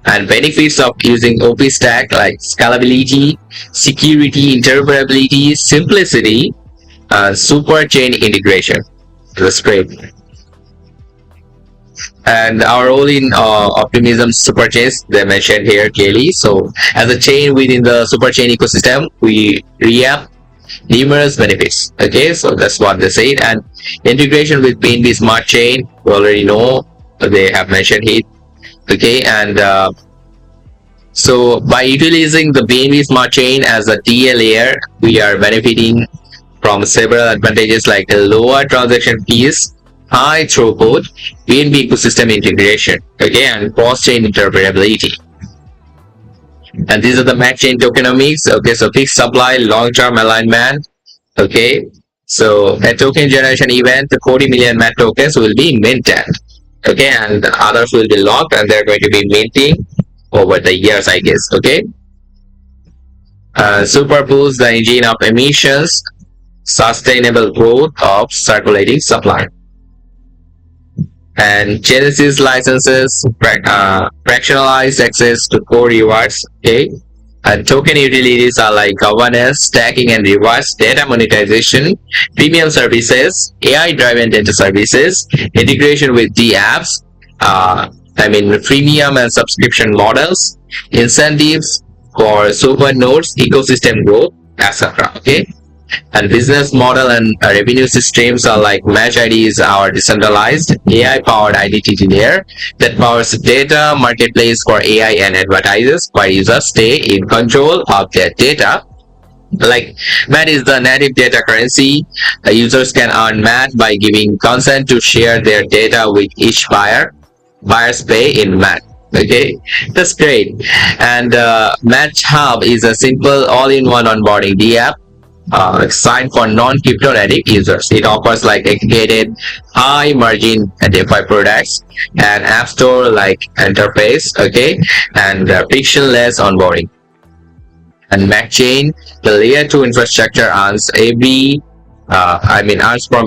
and benefits of using OP stack like scalability, security, interoperability, simplicity, super chain integration. That's great. And our role in optimism super chains, they mentioned here clearly. So as a chain within the super chain ecosystem, we reap numerous benefits. Okay, so that's what they said. And integration with BNB Smart Chain, we already know, they have mentioned it. Okay, and so by utilizing the BNB Smart Chain as a TA layer, we are benefiting from several advantages like a lower transaction fees, high throughput, BNB ecosystem integration, okay, and cross-chain interoperability. And these are the Matchain tokenomics. Okay, so fixed supply, long-term alignment. Okay, so a token generation event, 40 million MAT tokens will be minted. Okay, and others will be locked, and they're going to be minting over the years, I guess. Okay, super boost the engine of emissions, sustainable growth of circulating supply. And Genesis licenses fractionalized access to core rewards. Okay, and token utilities are like governance, stacking and rewards, data monetization, premium services, AI driven data services, integration with the apps, premium and subscription models, incentives for super nodes, ecosystem growth, etc. Okay, and business model and revenue streams are like Match ID is our decentralized AI powered identity layer that powers data marketplace for AI and advertisers, while users stay in control of their data. Like MAT is the native data currency. Users can earn MAT by giving consent to share their data with each buyer. Buyers pay in MAT. Okay, that's great. And Match Hub is a simple all-in-one onboarding the app site for non-crypto native users. It offers like aggregated high margin DeFi products and app store like interface, okay, and frictionless onboarding. And Matchain, the layer 2 infrastructure earns from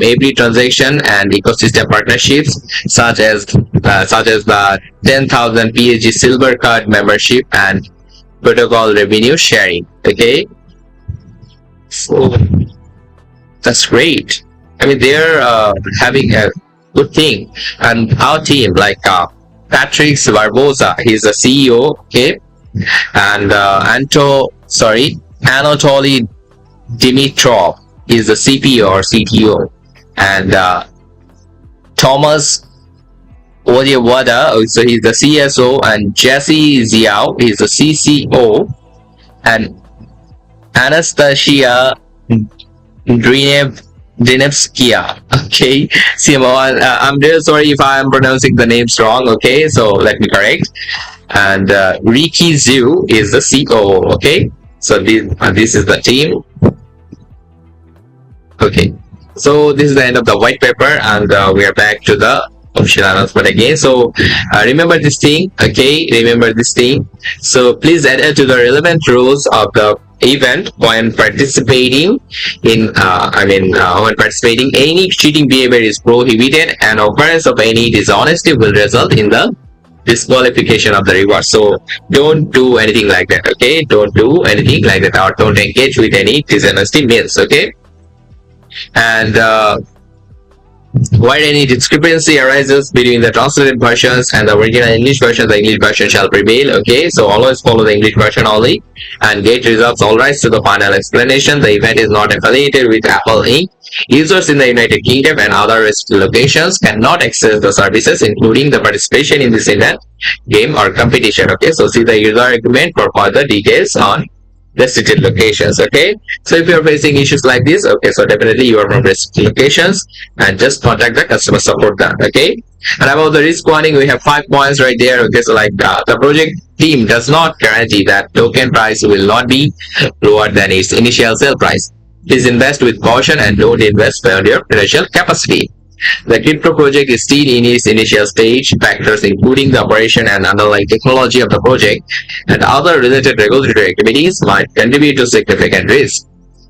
every transaction and ecosystem partnerships such as the 10,000 PSG Silver Card membership and protocol revenue sharing. Okay, So that's great. I mean, they're having a good thing. And our team, like Patrick Barbosa, he's the CEO, okay? And Anatoly Dimitrov is the CPO or CTO. And Thomas Odyawada, so he's the CSO, and Jesse Ziao is the CCO, and Anastasia Drinevskia. Okay, Simon, I'm really sorry if I'm pronouncing the names wrong. Okay, so let me correct. And Ricky Zhu is the COO. Okay, so this is the team. Okay, so this is the end of the white paper, and we are back to the official announcement again. So remember this thing, okay? Remember this thing. So please adhere to the relevant rules of the event when participating in. When participating, any cheating behavior is prohibited, and occurrence of any dishonesty will result in the disqualification of the reward. So don't do anything like that, okay? Don't do anything like that, or don't engage with any dishonesty means, okay? And where any discrepancy arises between the translated versions and the original English version, the English version shall prevail. Okay, so always follow the English version only, and Gate reserves all rights to the final explanation. The event is not affiliated with Apple Inc. Users in the United Kingdom and other locations cannot access the services, including the participation in this event, game, or competition. Okay, so see the user agreement for further details on restricted locations. Okay, so if you're facing issues like this, okay, so definitely you are from restricted locations, and just contact the customer support then. Okay, and about the risk warning, we have 5 points right there. Okay, so like the project team does not guarantee that token price will not be lower than its initial sale price. Please invest with caution and don't invest beyond your financial capacity. The crypto project is still in its initial stage. Factors including the operation and underlying technology of the project and other related regulatory activities might contribute to significant risk.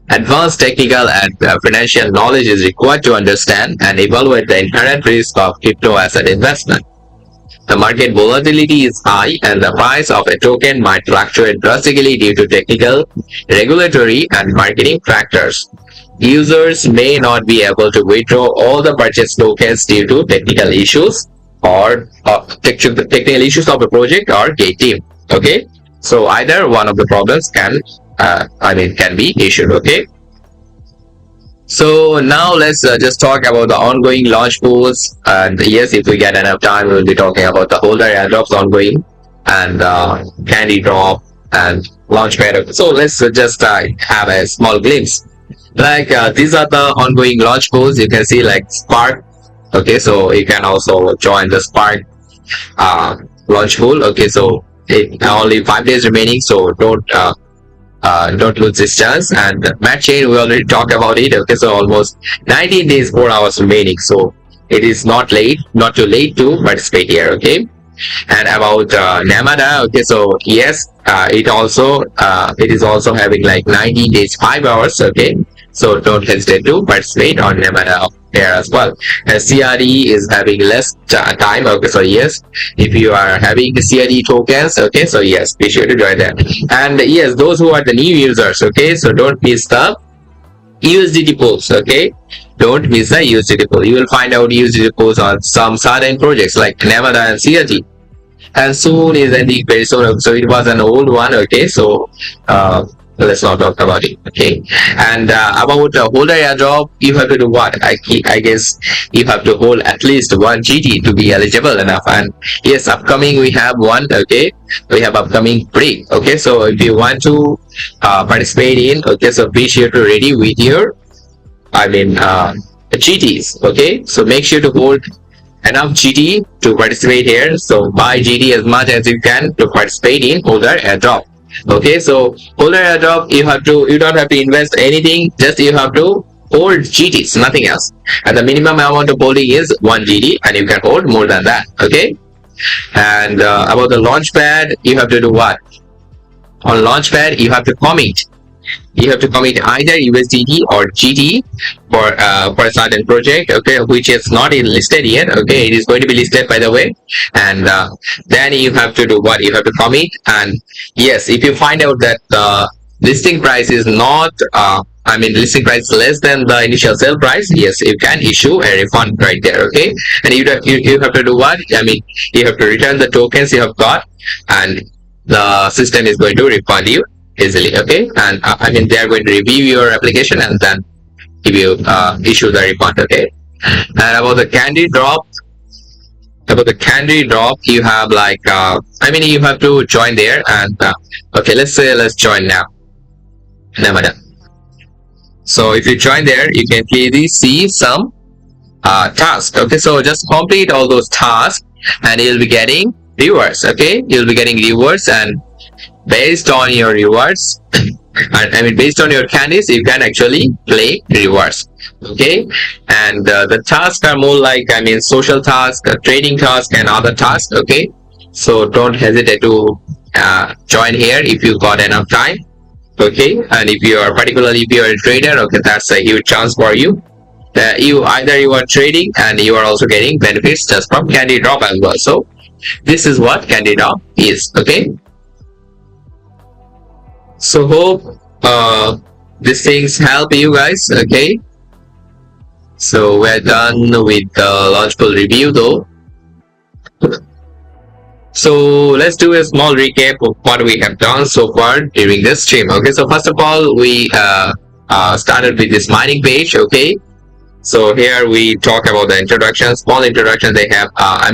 Advanced technical and financial knowledge is required to understand and evaluate the inherent risk of crypto asset investment. The market volatility is high, and the price of a token might fluctuate drastically due to technical, regulatory, and marketing factors. Users may not be able to withdraw all the purchased tokens due to technical issues or technical issues of the project or gate team. Okay, so either one of the problems can be issued. Okay. So now let's just talk about the ongoing launch pools, and yes, if we get enough time, we'll be talking about the holder airdrops ongoing, and candy drop and launchpad. So let's just have a small glimpse. Like these are the ongoing launch pools. You can see like Spark. Okay, so you can also join the Spark launch pool. Okay, so only 5 days remaining, so don't lose this chance. And Matchain, we already talked about it. Okay, so almost 19 days, 4 hours remaining, so it is not too late to participate here. Okay, and about Namada, okay, so yes, it is also having like 19 days, 5 hours. Okay, so don't hesitate to participate on Namada here as well. And CRE is having less time. Okay, so yes, if you are having CRE tokens, okay, so yes, be sure to join them. And yes, those who are the new users, okay, so don't miss the USDT pools. Okay, don't miss the USDT pool. You will find out USDT pools on some certain projects like Namada and CRT, and soon is ending very soon. So it was an old one. Okay, so let's not talk about it. Okay, and about holder airdrop, you have to do what? I guess you have to hold at least 1 GT to be eligible enough. And yes, upcoming we have one. Okay, we have upcoming break. Okay, so if you want to participate in, okay, so be sure to ready with your GTs. Okay, so make sure to hold enough GT to participate here. So buy GT as much as you can to participate in holder airdrop. Okay, so holder airdrop, you don't have to invest anything, just you have to hold GTs, nothing else. And the minimum amount of holding is 1 GT, and you can hold more than that. Okay, and about the launchpad, you have to do what? On launchpad, you have to commit. You have to commit either USDT or GT for a certain project, okay, which is not listed yet. Okay, it is going to be listed, by the way. And then you have to do what? You have to commit. And yes, if you find out that the listing price is not listing price less than the initial sale price, yes, you can issue a refund right there. Okay, and you have to do what? You have to return the tokens you have got, and the system is going to refund you easily. Okay, and they are going to review your application and then give you issue the refund. Okay, and about the candy drop, you have like you have to join there, and okay, let's join now. Never. So if you join there, you can clearly see some tasks. Okay, so just complete all those tasks and you'll be getting rewards. Okay, you'll be getting rewards, and based on your rewards and based on your candies, you can actually play rewards. Okay, and the tasks are more like social tasks, trading tasks, and other tasks. Okay, so don't hesitate to join here if you got enough time. Okay, and if you are a trader, okay, that's a huge chance for you. You are trading and you are also getting benefits just from candy drop as well. So this is what candy drop is. Okay, so hope these things help you guys. Okay, so we're done with the Launchpool review though. So let's do a small recap of what we have done so far during this stream. Okay, so first of all, we started with this mining page. Okay, so here we talk about the introductions, small introductions they have.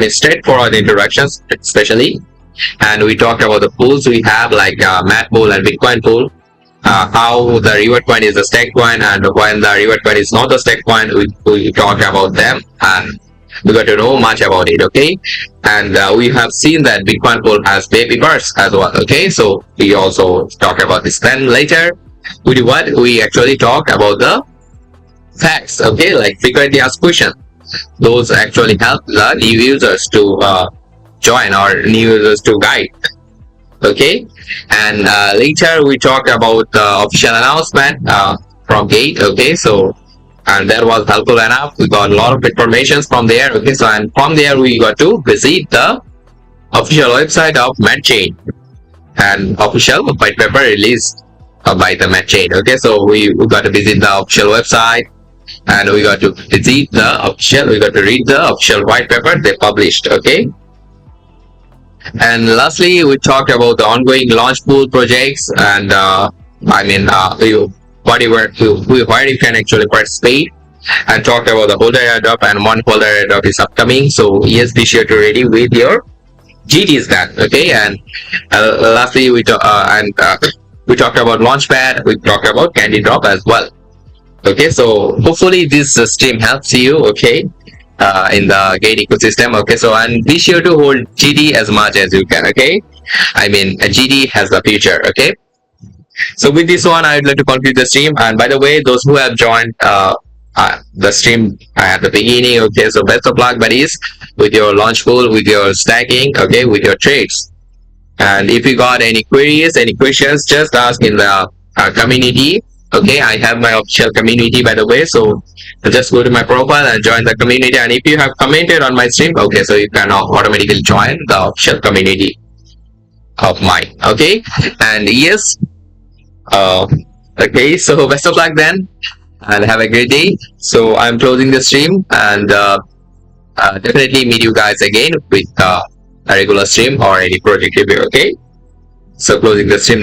Straightforward introductions especially, and we talked about the pools we have like Matchain and Bitcoin pool. How the reward coin is a stake coin, and when the reward coin is not a stake coin, we talk about them, and we got to know much about it. Okay, and we have seen that Bitcoin pool has baby birds as well. Okay, so we also talk about this. Then later we do what? We actually talk about the facts. Okay, like frequently asked questions. Those actually help the new users to join or new users to guide. Okay, and later we talked about the official announcement from Gate. Okay, so and that was helpful enough. We got a lot of information from there. Okay, so and from there we got to visit the official website of Matchain and official white paper released by the Matchain. Okay, so we got to visit the official website, and we got to visit the official. We got to read the official white paper they published. Okay. And lastly, we talked about the ongoing Launchpool projects and where you can actually participate, and talked about the holder airdrop, and one holder airdrop is upcoming. So yes, be sure to ready with your GTs then. Okay, and lastly we talked about Launchpad. We talked about candy drop as well. Okay, so hopefully this stream helps you. Okay. In the Gate ecosystem. Okay, so and be sure to hold GD as much as you can. Okay, GD has the future. Okay, so with this one I would like to conclude the stream. And by the way, those who have joined the stream at the beginning, okay, so best of luck buddies with your Launchpool, with your stacking, okay, with your trades. And if you got any queries, any questions, just ask in the community. Okay, I have my official community by the way, so just go to my profile and join the community. And if you have commented on my stream, okay, so you can automatically join the official community of mine. Okay, and yes, okay, so best of luck then, and have a great day. So I'm closing the stream, and definitely meet you guys again with a regular stream or any project review. Okay, so closing the stream.